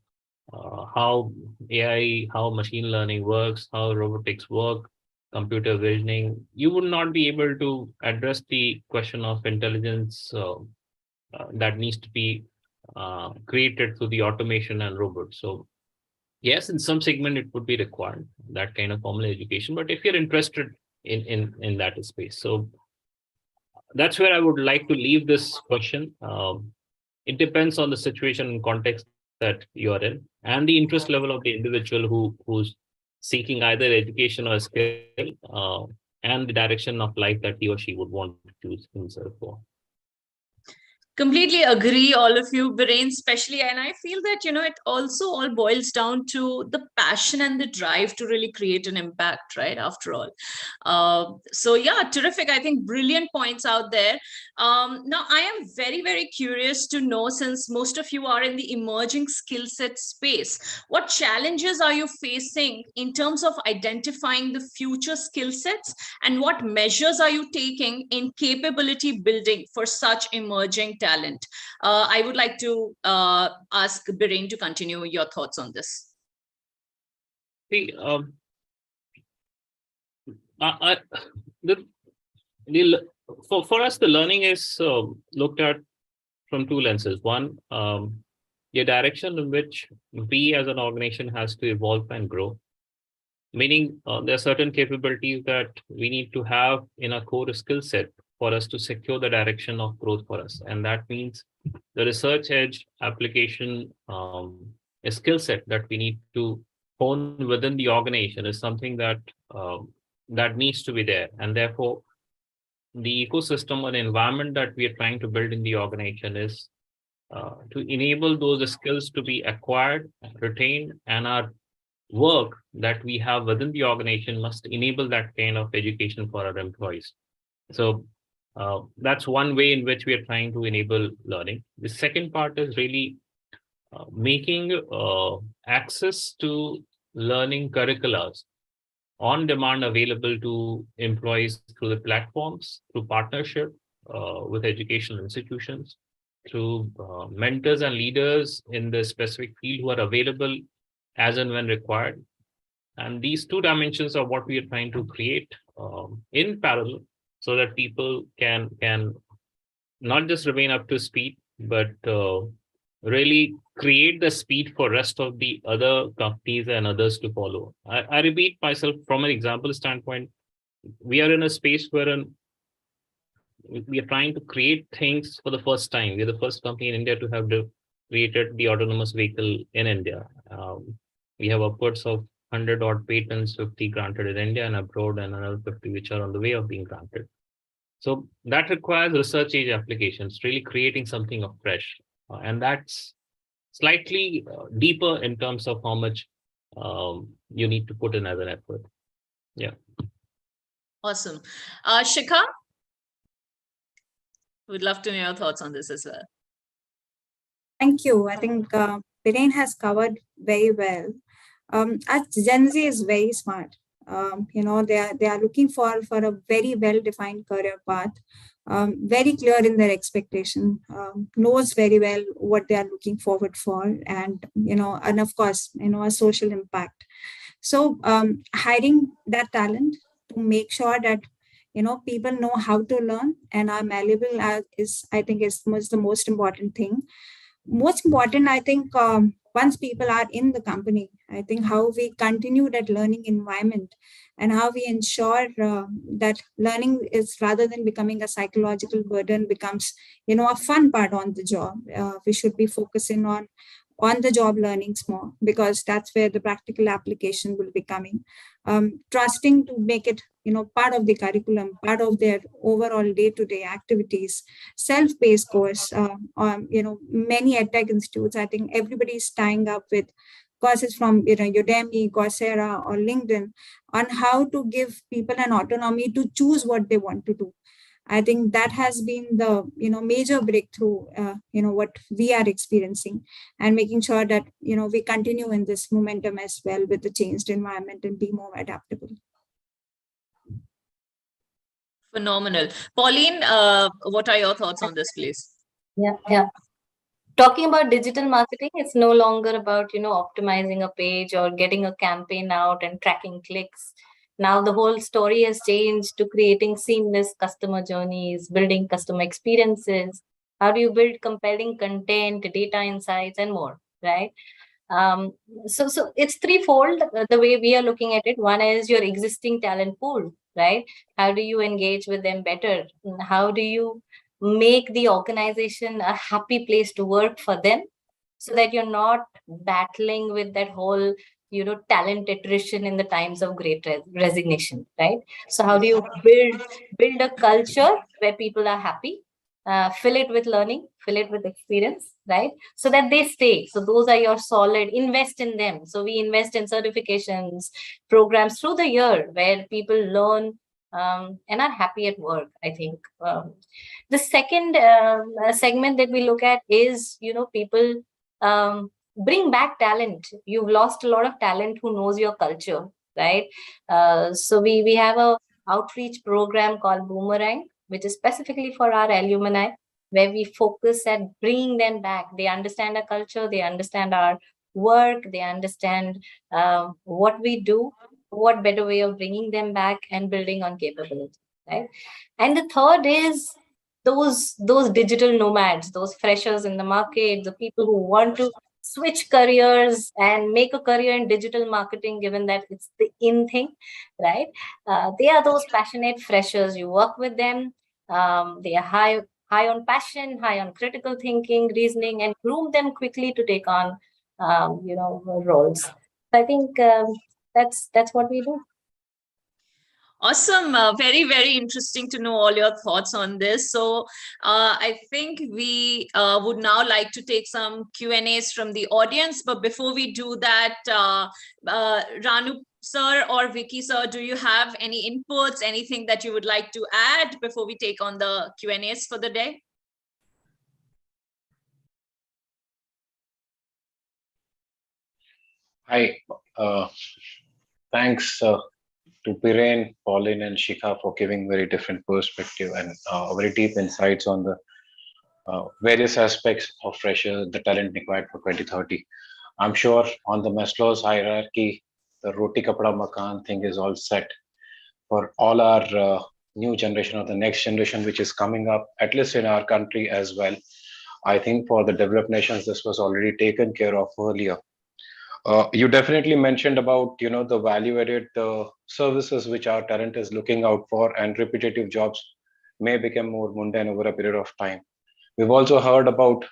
how AI, how machine learning works, how robotics work, computer visioning, you would not be able to address the question of intelligence that needs to be created through the automation and robots. So yes, in some segment it would be required, that kind of formal education. But if you're interested in that space, so that's where I would like to leave this question. It depends on the situation and context that you are in, and the interest level of the individual who's seeking either education or skill, and the direction of life that he or she would want to choose himself for. Completely agree, all of you, Biren, especially. And I feel that, it also all boils down to the passion and the drive to really create an impact, right? After all. So yeah, terrific. I think brilliant points out there. Now, I am very, very curious to know, since most of you are in the emerging skill set space, what challenges are you facing in terms of identifying the future skill sets, and what measures are you taking in capability building for such emerging talent? I would like to ask Biren to continue your thoughts on this. See, for us, the learning is looked at from two lenses. One, the direction in which we as an organization has to evolve and grow. Meaning, there are certain capabilities that we need to have in a core skill set for us to secure the direction of growth for us. And that means the research edge application, a skill set that we need to hone within the organization is something that that needs to be there. And therefore, the ecosystem or the environment that we are trying to build in the organization is to enable those skills to be acquired, retained, and our work that we have within the organization must enable that kind of education for our employees. So that's one way in which we are trying to enable learning. The second part is really making access to learning curricula on demand available to employees through the platforms, through partnership with educational institutions, through mentors and leaders in the specific field who are available as and when required. And these two dimensions are what we are trying to create in parallel, so that people can not just remain up to speed, but really create the speed for rest of the other companies and others to follow. I repeat myself from an example standpoint. We are in a space where we are trying to create things for the first time. We're the first company in India to have created the autonomous vehicle in India. We have upwards of 100 odd patents, 50 granted in India and abroad, and another 50 which are on the way of being granted. So that requires research age applications, really creating something afresh. And that's slightly deeper in terms of how much you need to put in as an effort. Yeah. Awesome. Shikha, we'd love to know your thoughts on this as well. Thank you. I think Viren has covered very well. As Gen Z is very smart. They are looking for a very well-defined career path, very clear in their expectation, knows very well what they are looking forward for, and of course, a social impact. So hiring that talent to make sure that people know how to learn and are malleable is the most important thing. Most important, I think, once people are in the company, I think how we continue that learning environment and how we ensure that learning is, rather than becoming a psychological burden, becomes a fun part on the job. We should be focusing on the job learnings more, because that's where the practical application will be coming. Trusting to make it part of the curriculum, part of their overall day-to-day activities, self-paced course. Many edtech institutes, I think everybody is tying up with courses from Udemy, Coursera, or LinkedIn on how to give people an autonomy to choose what they want to do. I think that has been the major breakthrough, what we are experiencing, and making sure that we continue in this momentum as well with the changed environment and be more adaptable. Phenomenal. Pauline, what are your thoughts on this, please? Yeah. Talking about digital marketing, it's no longer about optimizing a page or getting a campaign out and tracking clicks. Now the whole story has changed to creating seamless customer journeys, building customer experiences. How do you build compelling content, data insights, and more, right? So it's threefold the way we are looking at it. One is your existing talent pool, right? How do you engage with them better? How do you make the organization a happy place to work for them, so that you're not battling with that whole talent attrition in the times of great resignation, right? So how do you build a culture where people are happy, fill it with learning, fill it with experience, right? So that they stay. So those are your solid, invest in them. So we invest in certifications, programs through the year where people learn and are happy at work, I think. The second segment that we look at is, people bring back talent. You've lost a lot of talent who knows your culture, right? So we have a outreach program called Boomerang, which is specifically for our alumni, where we focus at bringing them back. They understand our culture, they understand our work, they understand what we do. What better way of bringing them back and building on capability, right? And the third is those digital nomads, those freshers in the market, the people who want to switch careers and make a career in digital marketing, given that it's the in thing, right? They are those passionate freshers. You work with them. They are high on passion, high on critical thinking, reasoning, and groom them quickly to take on, roles. So I think that's what we do. Awesome. Very, very interesting to know all your thoughts on this. So I think we would now like to take some Q&As from the audience. But before we do that, Ranu sir or Vicky sir, do you have any inputs, anything that you would like to add before we take on the Q&As for the day? Hi. Thanks to Piren, Pauline, and Shikha for giving very different perspective and very deep insights on the various aspects of fresher, the talent required for 2030. I'm sure on the Maslow's hierarchy, the roti kapda makan thing is all set for all our new generation or the next generation which is coming up, at least in our country as well. I think for the developed nations, this was already taken care of earlier. You definitely mentioned about the value added services which our talent is looking out for, and repetitive jobs may become more mundane over a period of time. We've also heard about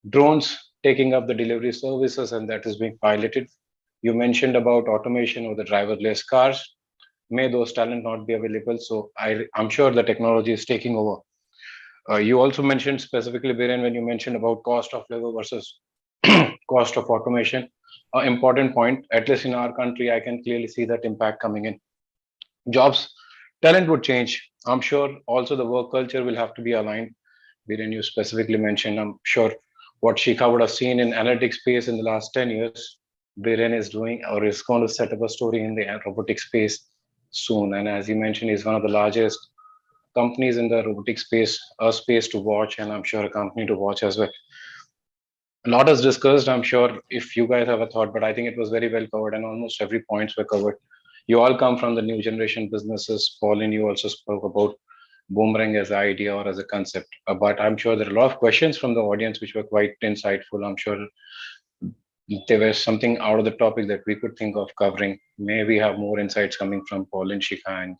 drones taking up the delivery services, and that is being piloted. You mentioned about automation or the driverless cars. May those talent not be available? So I'm sure the technology is taking over. You also mentioned specifically, Biren, when you mentioned about cost of labor versus cost of automation, an important point. At least in our country, I can clearly see that impact coming in. Jobs, talent would change. I'm sure also the work culture will have to be aligned. Biren, you specifically mentioned, I'm sure what Shikha would have seen in analytics space in the last 10 years, Biren is doing or is going to set up a story in the robotic space soon. And as you mentioned, he's one of the largest companies in the robotic space, a space to watch, and I'm sure a company to watch as well. A lot is discussed. I'm sure if you guys have a thought, but I think it was very well covered, and almost every points were covered. You all come from the new generation businesses. Pauline, you also spoke about boomerang as an idea or as a concept. But I'm sure there are a lot of questions from the audience which were quite insightful. I'm sure there was something out of the topic that we could think of covering. May we have more insights coming from Pauline, Shikha, and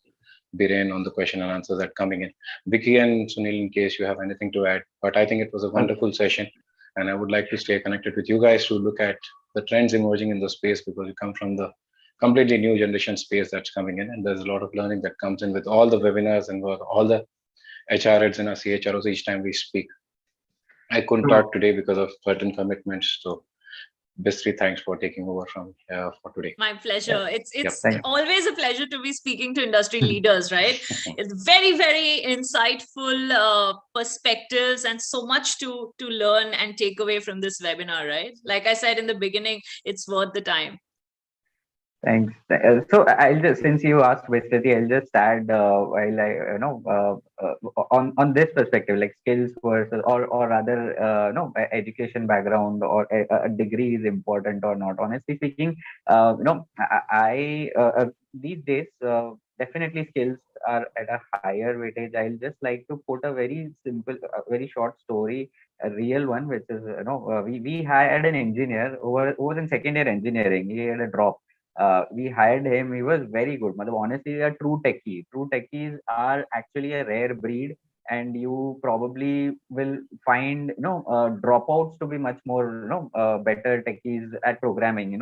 Biren on the question and answers that coming in. Vicky and Sunil, in case you have anything to add. But I think it was a wonderful session, and I would like to stay connected with you guys to look at the trends emerging in the space, because we come from the completely new generation space that's coming in, and there's a lot of learning that comes in with all the webinars and with all the HR heads and our CHROs each time we speak. I couldn't talk today because of certain commitments, so Bisri, thanks for taking over from for today. My pleasure. It's Yep. always a pleasure to be speaking to industry leaders, right? It's very, very insightful perspectives and so much to learn and take away from this webinar, right? Like I said in the beginning, it's worth the time. Thanks. So I'll just, since you asked Vistiti, I'll just add while on this perspective, like skills versus or rather education background or a degree is important or not. Honestly speaking, I these days definitely skills are at a higher weightage. I'll just like to put a very simple, very short story, a real one, which is we hired an engineer who was in second year engineering. He had a drop. We hired him. He was very good. Honestly, a true techie. True techies are actually a rare breed, and you probably will find dropouts to be much more better techies at programming.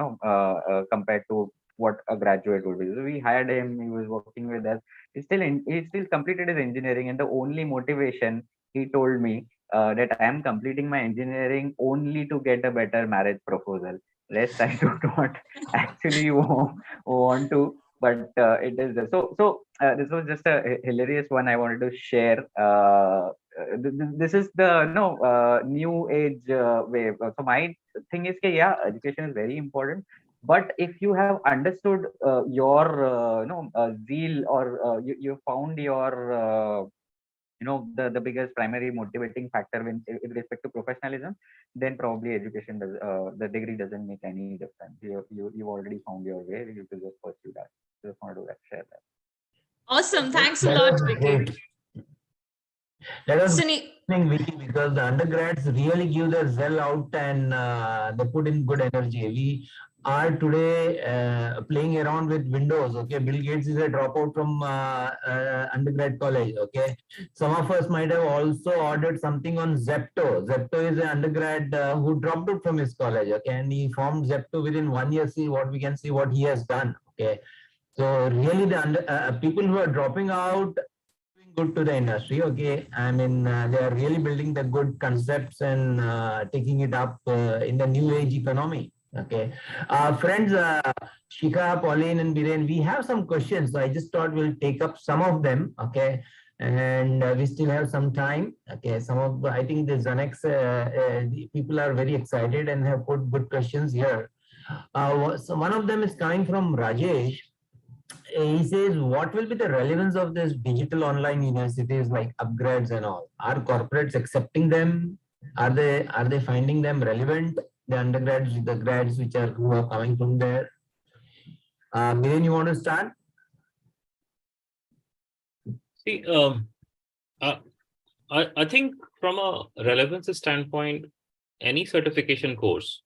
Compared to what a graduate would be. So we hired him. He was working with us. He still completed his engineering, and the only motivation he told me that I am completing my engineering only to get a better marriage proposal. Rest I do not actually want to, but it is there. So this was just a hilarious one I wanted to share. This is the new age wave. So my thing is, yeah, education is very important. But if you have understood your zeal, or you found your the biggest primary motivating factor with respect to professionalism, then probably education does the degree doesn't make any difference. You've already found your way. You could just pursue that. Just want to share that. Awesome. Thanks a lot, Vicky. That was Vicky, because the undergrads really give their zeal out, and they put in good energy. We are today playing around with Windows. Okay, Bill Gates is a dropout from undergrad college. Okay, some of us might have also ordered something on Zepto. Zepto is an undergrad who dropped out from his college. Okay, and he formed Zepto within 1 year. See what we can see what he has done. Okay, so really the people who are dropping out good to the industry. Okay, I mean they are really building the good concepts and taking it up in the new age economy. Okay, friends, Shikha, Pauline, and Biren, we have some questions. So I just thought we'll take up some of them. Okay, and we still have some time. Okay, some of I think the Zanex people are very excited and have put good questions here. So one of them is coming from Rajesh. he says, what will be the relevance of this digital online universities like upgrades and all? Are corporates accepting them? Are they finding them relevant? The undergrads, the grads who are coming from there. Miren, you want to start? See, I think from a relevancy standpoint, any certification course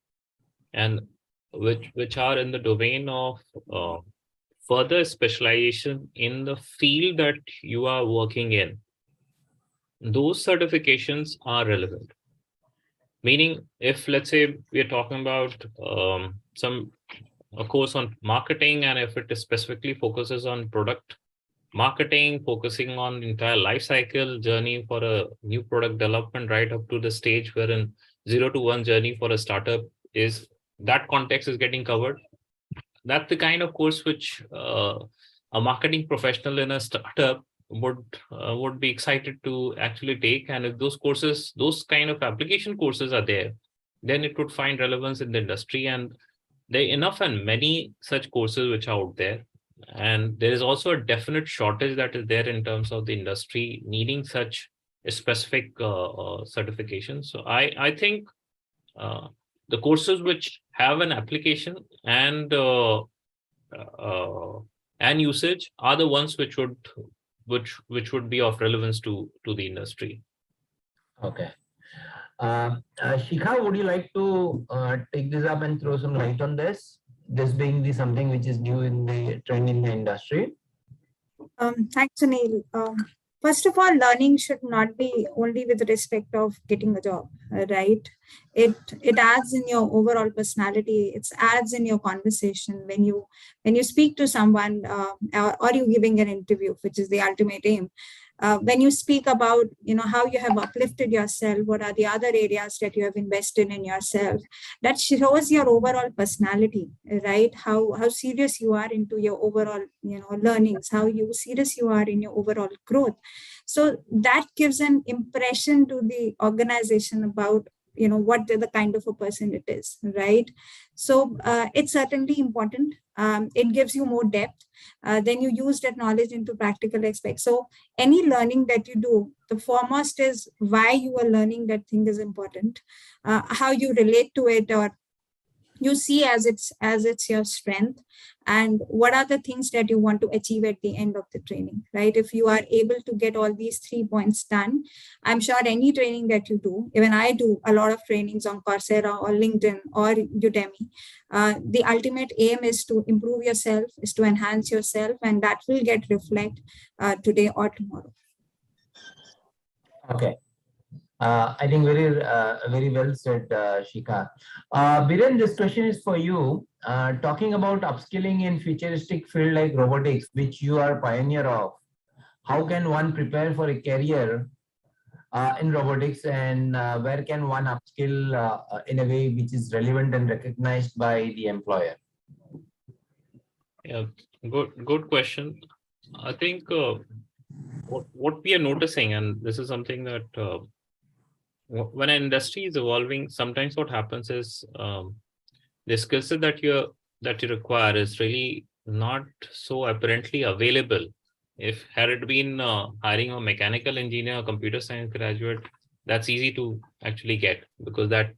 and which are in the domain of further specialization in the field that you are working in, those certifications are relevant. Meaning, if let's say we're talking about a course on marketing, and if it specifically focuses on product marketing, focusing on the entire life cycle journey for a new product development, right up to the stage wherein 0 to 1 journey for a startup is, that context is getting covered. That's the kind of course which a marketing professional in a startup would be excited to actually take. And if those courses, those kind of application courses are there, then it would find relevance in the industry. And there are enough and many such courses which are out there. And there is also a definite shortage that is there in terms of the industry needing such a specific certification. So I think the courses which have an application and usage are the ones which would be of relevance to the industry. Okay. Shikha, would you like to take this up and throw some light on this? This being something which is new in the trend in the industry. Thanks, Sunil. First of all, learning should not be only with respect of getting a job, right? It adds in your overall personality. It adds in your conversation when you speak to someone, or you giving an interview, which is the ultimate aim. When you speak about how you have uplifted yourself, what are the other areas that you have invested in yourself, that shows your overall personality, right? How serious you are into your overall learnings, how serious you are in your overall growth. So that gives an impression to the organization about what the kind of a person it is, right? So it's certainly important. It gives you more depth. Then you use that knowledge into practical aspects. So any learning that you do, the foremost is why you are learning that thing is important, how you relate to it, or you see as it's your strength, and what are the things that you want to achieve at the end of the training, right? If you are able to get all these 3 points done, I'm sure any training that you do, even I do a lot of trainings on Coursera or LinkedIn or Udemy, the ultimate aim is to improve yourself, is to enhance yourself, and that will get reflect today or tomorrow. Okay. I think very well said, Shikha. Biren, this question is for you. Talking about upskilling in futuristic field like robotics, which you are pioneer of, how can one prepare for a career in robotics, and where can one upskill in a way which is relevant and recognized by the employer? Yeah, good question. I think what we are noticing, and this is something that when an industry is evolving, sometimes what happens is the skill set that you require is really not so apparently available. If had it been hiring a mechanical engineer, a computer science graduate, that's easy to actually get, because that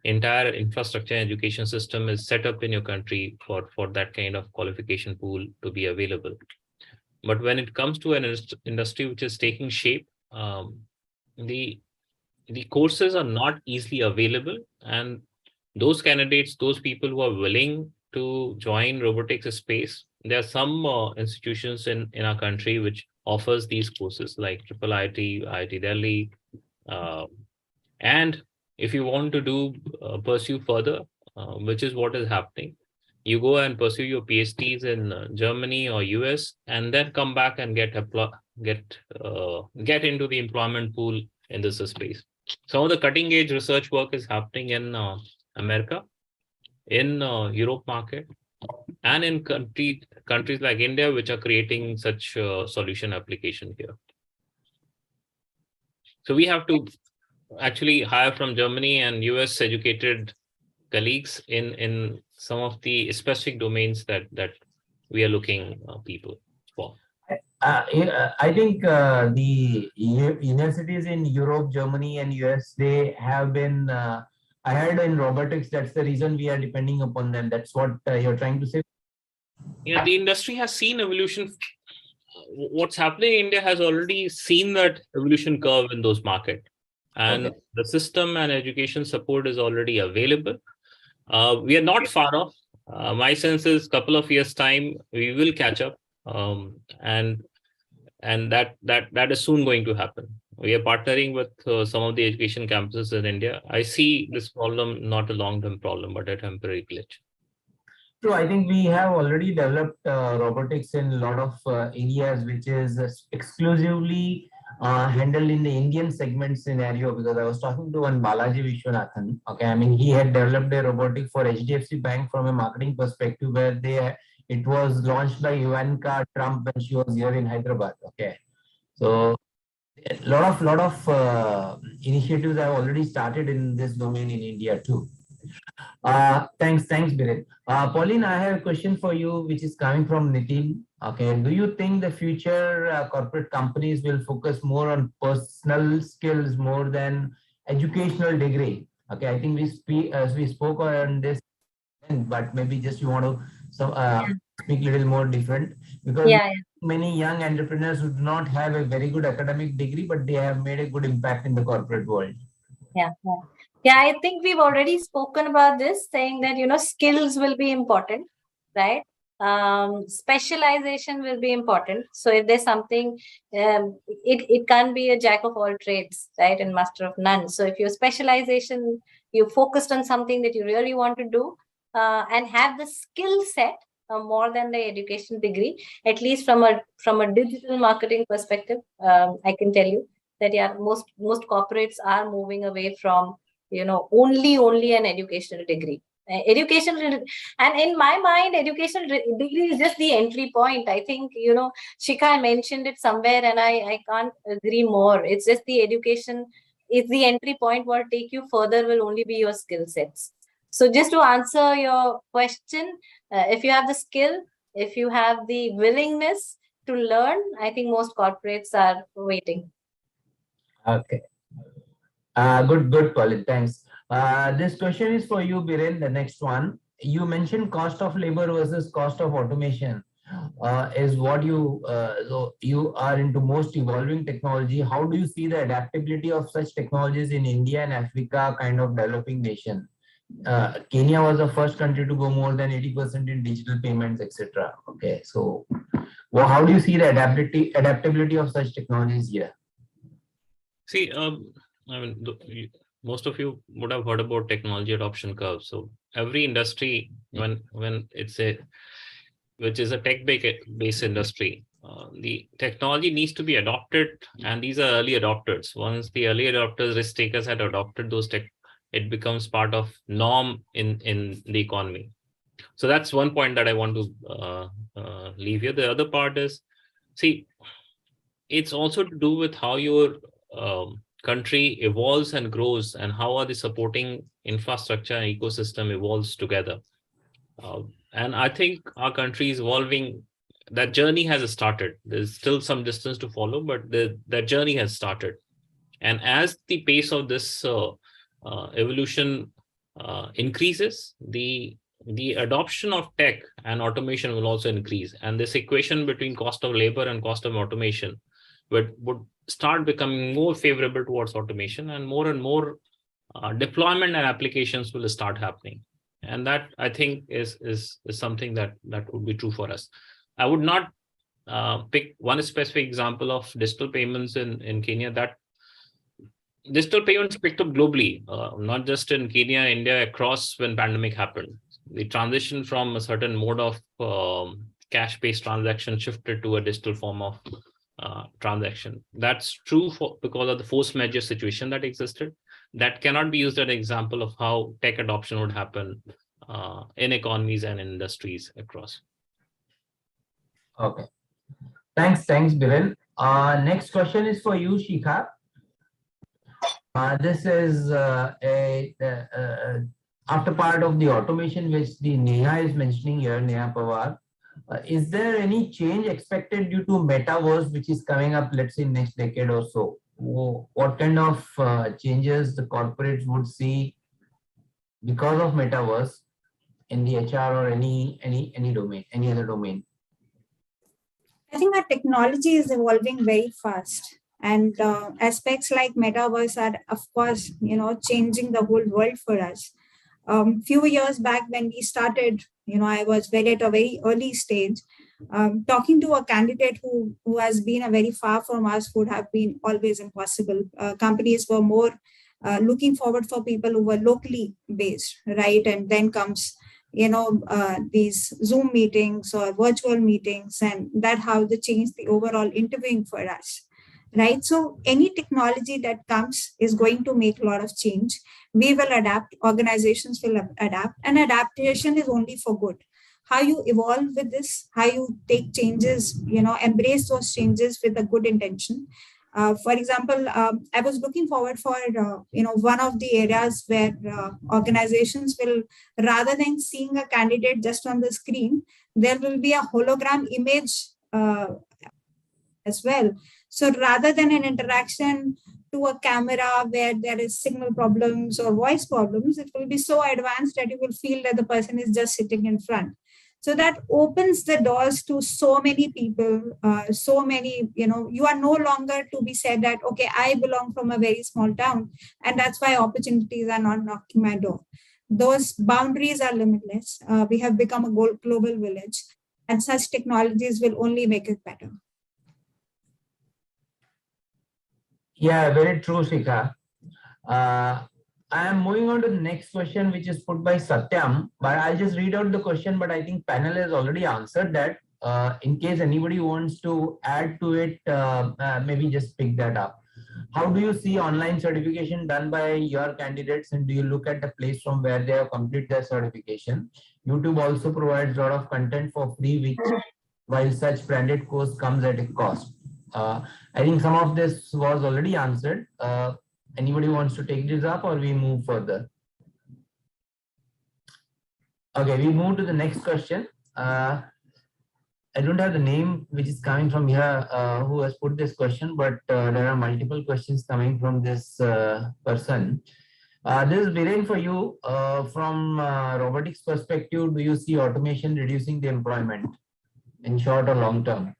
entire infrastructure education system is set up in your country for that kind of qualification pool to be available. But when it comes to an industry which is taking shape, the courses are not easily available, and those candidates, those people who are willing to join robotics space, there are some institutions in our country which offers these courses like IIT Delhi, and if you want to do pursue further, which is what is happening, you go and pursue your PhDs in Germany or US, and then come back and get into the employment pool in this space. Some of the cutting edge research work is happening in America, in Europe market, and in countries like India, which are creating such solution application here. So we have to actually hire from Germany and US educated colleagues in some of the specific domains that we are looking people for. I think the universities in Europe, Germany, and US, they have been ahead in robotics. That's the reason we are depending upon them. That's what you're trying to say. Yeah, the industry has seen evolution. What's happening in India has already seen that evolution curve in those markets, and the system and education support is already available. We are not far off. My sense is couple of years time we will catch up, and that is soon going to happen. We are partnering with some of the education campuses in India. I see this problem not a long-term problem, but a temporary glitch. True, I think we have already developed robotics in a lot of areas, which is exclusively handled in the Indian segment scenario. Because I was talking to one Balaji Vishwanathan. Okay, I mean he had developed a robotic for HDFC Bank from a marketing perspective, where it was launched by Ivanka Trump when she was here in Hyderabad. Okay, so a lot of initiatives have already started in this domain in India too. Thanks, Biren. Pauline, I have a question for you, which is coming from Nitin. Okay, do you think the future corporate companies will focus more on personal skills more than educational degree? Okay, I think we spoke on this, but maybe just you want to speak a little more different, because many young entrepreneurs who do not have a very good academic degree, but they have made a good impact in the corporate world. Yeah, I think we've already spoken about this, saying that, skills will be important, right? Specialization will be important. So if there's something, it can't be a jack of all trades, right? And master of none. So if your specialization, you focused on something that you really want to do, and have the skill set more than the education degree, at least from a digital marketing perspective, I can tell you that most corporates are moving away from only an educational degree. And in my mind, educational degree is just the entry point. I think Shikha mentioned it somewhere, and I can't agree more. It's just the education. It's the entry point. What will take you further will only be your skill sets. So just to answer your question, if you have the skill, if you have the willingness to learn, I think most corporates are waiting. Okay. Good, Pauline. Thanks. This question is for you, Biren. The next one. You mentioned cost of labor versus cost of automation is what so you are into most evolving technology. How do you see the adaptability of such technologies in India and Africa, kind of developing nation? Kenya was the first country to go more than 80% in digital payments, etc. Okay, so how do you see the adaptability of such technologies here? See, I mean, most of you would have heard about technology adoption curve. So every industry, when which is a tech-based industry, the technology needs to be adopted, and these are early adopters. Once the early adopters, risk takers, had adopted those tech, it becomes part of norm in the economy. So that's one point that I want to leave here. The other part is, see, it's also to do with how your country evolves and grows, and how are the supporting infrastructure and ecosystem evolves together. And I think our country is evolving. That journey has started. There's still some distance to follow, but that journey has started. And as the pace of this evolution increases, the adoption of tech and automation will also increase. And this equation between cost of labor and cost of automation would start becoming more favorable towards automation, and more deployment and applications will start happening. And that, I think, is something that would be true for us. I would not pick one specific example of digital payments in Kenya. That digital payments picked up globally, not just in Kenya, India, across when pandemic happened. The transition from a certain mode of cash-based transaction shifted to a digital form of transaction. That's true because of the force majeure situation that existed. That cannot be used as an example of how tech adoption would happen in economies and industries across. Okay. Thanks, Biren. Next question is for you, Shikha. This is after part of the automation which the Neha is mentioning here, Neha Pawar. Is there any change expected due to metaverse, which is coming up, let's say, next decade or so? What kind of changes the corporates would see because of metaverse in the HR or any domain, any other domain? I think our technology is evolving very fast, and aspects like metaverse are, of course, changing the whole world for us. Few years back when we started, I was very at a very early stage. Talking to a candidate who has been a very far from us would have been always impossible. Companies were more looking forward for people who were locally based, right? And then comes these Zoom meetings or virtual meetings, and that how they change the overall interviewing for us, right? So any technology that comes is going to make a lot of change. We will adapt, organizations will adapt, and adaptation is only for good. How you evolve with this, how you take changes, embrace those changes with a good intention. For example, I was looking forward for one of the areas where organizations will, rather than seeing a candidate just on the screen, there will be a hologram image as well. So rather than an interaction to a camera where there is signal problems or voice problems, it will be so advanced that you will feel that the person is just sitting in front. So that opens the doors to so many people, so many, you are no longer to be said that, okay, I belong from a very small town, and that's why opportunities are not knocking my door. Those boundaries are limitless. We have become a global village, and such technologies will only make it better. Yeah, very true, Shikha. I am moving on to the next question, which is put by Satyam, but I'll just read out the question, but I think panel has already answered that. In case anybody wants to add to it, maybe just pick that up. How do you see online certification done by your candidates, and do you look at the place from where they have completed their certification? YouTube also provides a lot of content for free, which while such branded course comes at a cost. I think some of this was already answered. Anybody wants to take this up, or we move further? Okay, we move to the next question. I don't have the name which is coming from here who has put this question, but there are multiple questions coming from this person. This is Viren for you. From robotics perspective, do you see automation reducing the employment in short or long term?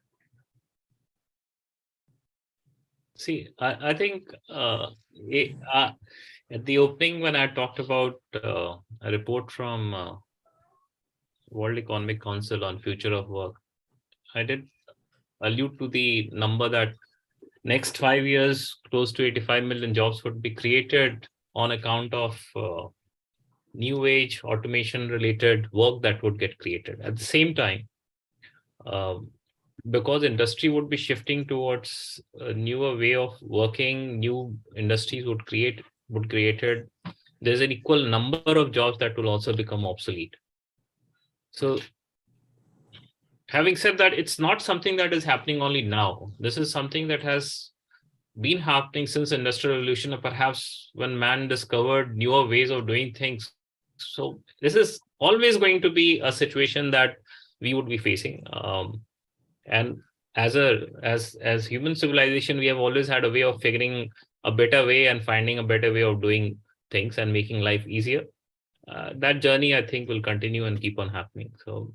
See, I think at the opening, when I talked about a report from World Economic Council on future of work, I did allude to the number that next 5 years, close to 85 million jobs would be created on account of new age automation related work that would get created. At the same time, because industry would be shifting towards a newer way of working, new industries would created. There's an equal number of jobs that will also become obsolete. So having said that, it's not something that is happening only now. This is something that has been happening since Industrial Revolution, or perhaps when man discovered newer ways of doing things. So this is always going to be a situation that we would be facing. And as human civilization, we have always had a way of figuring a better way and finding a better way of doing things and making life easier. That journey, I think, will continue and keep on happening. So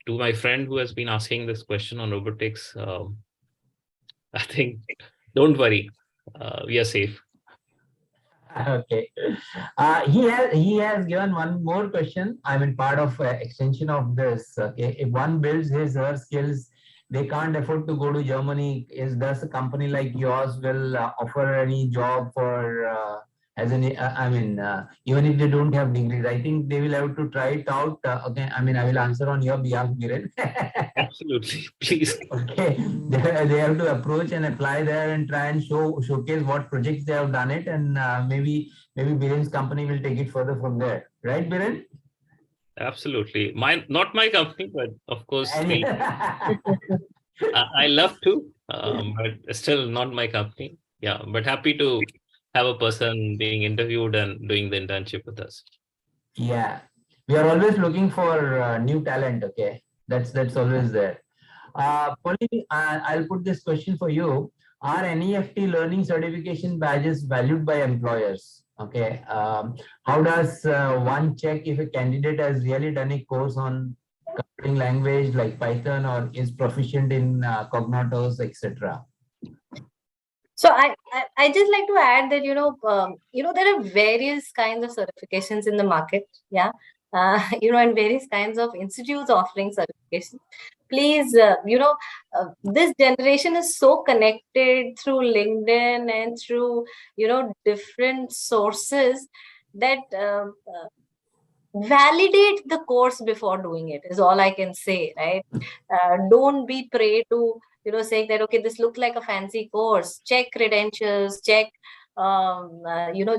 to my friend who has been asking this question on robotics, I think, don't worry, we are safe. Okay. He has given one more question. I mean, part of extension of this. Okay, if one builds his or her skills, they can't afford to go to Germany. Does a company like yours will offer any job for as an even if they don't have degrees? I think they will have to try it out. Okay, I mean, I will answer on your behalf, Viren. Absolutely, please. Okay, they have to approach and apply there and try and showcase what projects they have done it, and maybe Viren's company will take it further from there. Right, Viren? Absolutely. Not my company, but of course, I love to, but still not my company. Yeah, but happy to have a person being interviewed and doing the internship with us. Yeah, we are always looking for new talent. Okay, That's always there. Pauline, I'll put this question for you. Are NEFT learning certification badges valued by employers? Okay. How does one check if a candidate has really done a course on coding language like Python or is proficient in Cognitos, etc.? So I just like to add that there are various kinds of certifications in the market, yeah, and various kinds of institutes offering certification. Please, this generation is so connected through LinkedIn and through different sources that validate the course before doing it is all I can say, right? Don't be prey to saying that, okay, this looks like a fancy course. Check credentials, check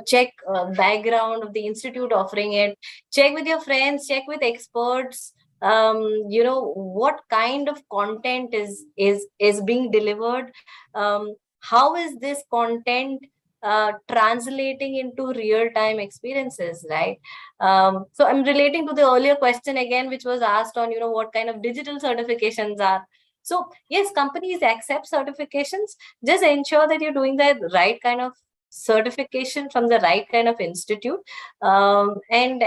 check background of the institute offering it, check with your friends, check with experts, what kind of content is being delivered, how is this content translating into real-time experiences, right? So I'm relating to the earlier question again, which was asked on, what kind of digital certifications are. So yes, companies accept certifications. Just ensure that you're doing the right kind of certification from the right kind of institute. And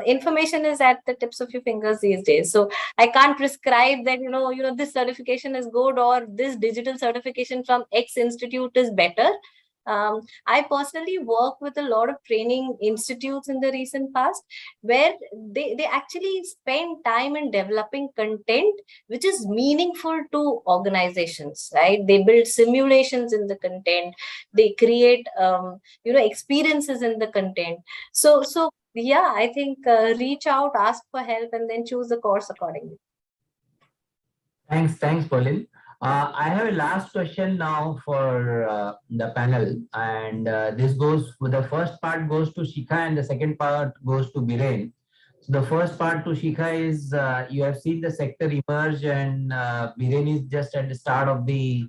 information is at the tips of your fingers these days. So I can't prescribe that, this certification is good or this digital certification from X institute is better. I personally work with a lot of training institutes in the recent past where they actually spend time in developing content which is meaningful to organizations, right? They build simulations in the content, they create experiences in the content. So yeah, I think reach out, ask for help, and then choose the course accordingly. Thanks, Pauline. I have a last question now for the panel, and this goes. The first part goes to Shikha, and the second part goes to Biren. So the first part to Shikha is you have seen the sector emerge, and Biren is just at the start of the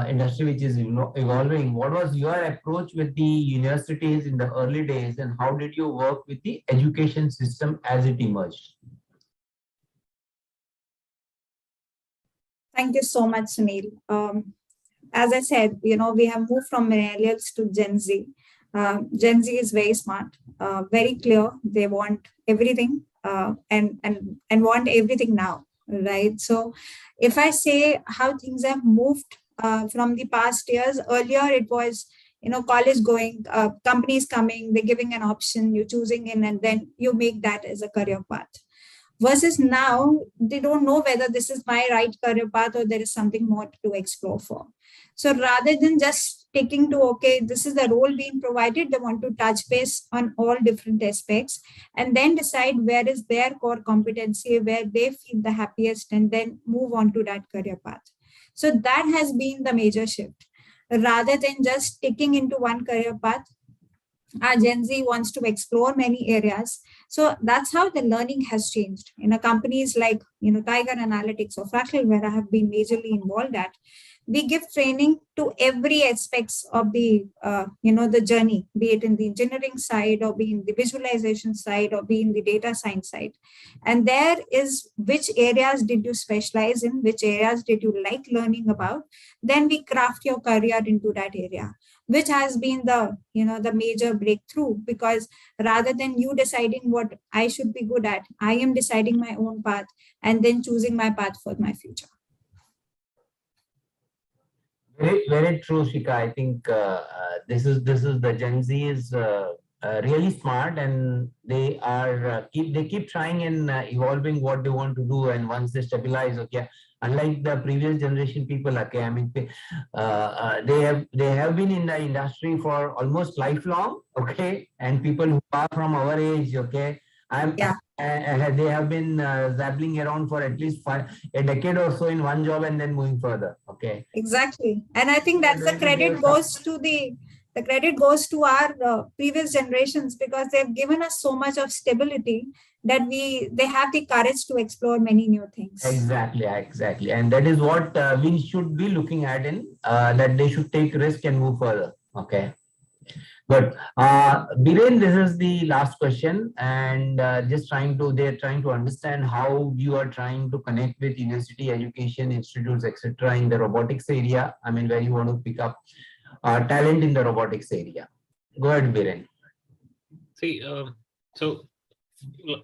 industry which is evolving. What was your approach with the universities in the early days, and how did you work with the education system as it emerged? Thank you so much, Sunil. As I said, we have moved from millennials to Gen Z. Gen Z is very smart, very clear. They want everything and want everything now, right? So if I say how things have moved from the past years, earlier it was, college going, companies coming, they're giving an option, you're choosing in, and then you make that as a career path. Versus now, they don't know whether this is my right career path or there is something more to explore for. So rather than just sticking to, okay, this is the role being provided, they want to touch base on all different aspects and then decide where is their core competency, where they feel the happiest, and then move on to that career path. So that has been the major shift. Rather than just sticking into one career path, our Gen Z wants to explore many areas. So that's how the learning has changed. In a companies like, Tiger Analytics or Fractal, where I have been majorly involved at, we give training to every aspects of the, the journey, be it in the engineering side or be in the visualization side or be in the data science side. And there is which areas did you specialize in, which areas did you like learning about, then we craft your career into that area, which has been the, the major breakthrough, because rather than you deciding what I should be good at, I am deciding my own path and then choosing my path for my future. Very, very true, Shika. I think this is the Gen Z is really smart, and they are keep trying and evolving what they want to do. And once they stabilize, okay, unlike the previous generation people, okay, I mean, they have been in the industry for almost lifelong, okay, and people who are from our age, okay, they have been zapping around for at least a decade or so in one job and then moving further. Okay. Exactly, and I think that's the credit goes to the credit goes to our previous generations, because they've given us so much of stability that they have the courage to explore many new things. Exactly, and that is what we should be looking at in that they should take risk and move further. Okay. Good. Biren, this is the last question, and they're trying to understand how you are trying to connect with university education institutes, etc., in the robotics area. I mean, where you want to pick up talent in the robotics area. Go ahead, Biren. See, so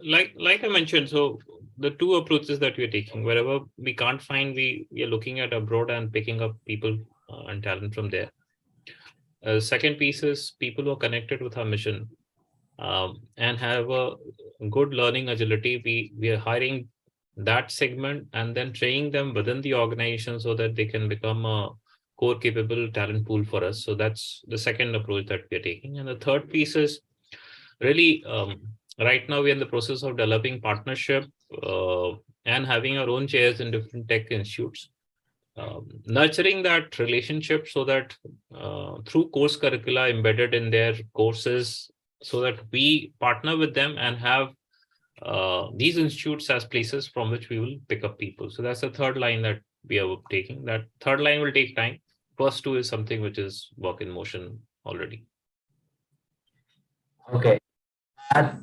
like I mentioned, so the two approaches that we're taking, wherever we can't find, we are looking at abroad and picking up people and talent from there. Second piece is people who are connected with our mission and have a good learning agility. We are hiring that segment and then training them within the organization so that they can become a core capable talent pool for us. So that's the second approach that we are taking. And the third piece is really right now we're in the process of developing partnership and having our own chairs in different tech institutes. Nurturing that relationship so that through course curricula embedded in their courses, so that we partner with them and have these institutes as places from which we will pick up people. So that's the third line that we are taking. That third line will take time. First two is something which is work in motion already. Okay.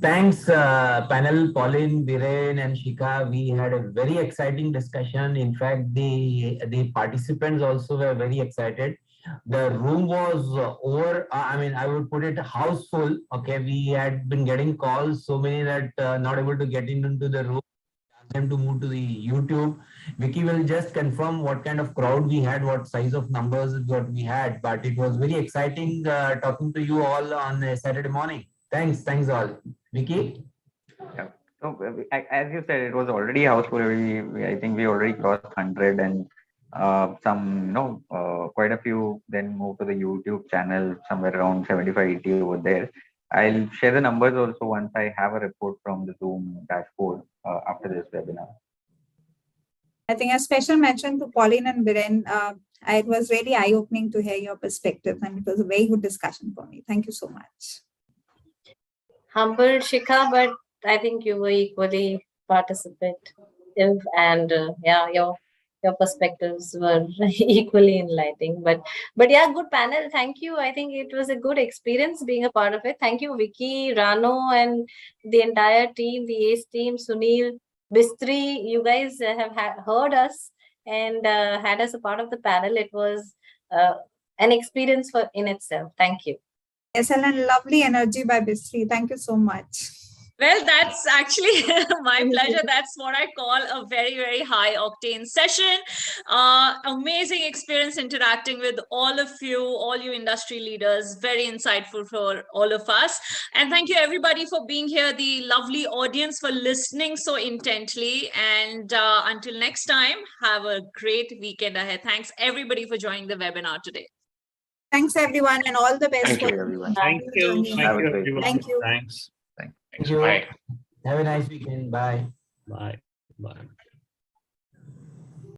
Thanks, panel, Pauline, Biren, and Shika. We had a very exciting discussion. In fact, the participants also were very excited. The room was over. I mean, I would put it house full. Okay, we had been getting calls, so many that not able to get into the room. Ask them to move to the YouTube. Vicky will just confirm what kind of crowd we had, what size of numbers what we had. But it was very exciting talking to you all on a Saturday morning. Thanks all. Vicky? Yeah. So as you said, it was already houseful. I think we already crossed 100, and some, quite a few then moved to the YouTube channel, somewhere around 75, 80 over there. I'll share the numbers also once I have a report from the Zoom dashboard after this webinar. I think a special mention to Pauline and Biren. It was really eye-opening to hear your perspective, and it was a very good discussion for me. Thank you so much. Humble, Shikha, but I think you were equally participative, and your perspectives were equally enlightening. But yeah, good panel. Thank you. I think it was a good experience being a part of it. Thank you, Vicky, Rano, and the entire team, the ACE team, Sunil, Bistri. You guys have heard us and had us a part of the panel. It was an experience in itself. Thank you. Yes, and lovely energy by Bistri. Thank you so much. Well, that's actually my pleasure. That's what I call a very, very high octane session. Amazing experience interacting with all of you, all you industry leaders. Very insightful for all of us. And thank you everybody for being here, the lovely audience for listening so intently. And until next time, have a great weekend ahead. Thanks everybody for joining the webinar today. Thanks everyone, and all the best. Thank you, everyone. Thank you. Thank you, everyone. Thank you. Thanks. Thank you. Bye. Have a nice weekend. Bye. Bye. Bye.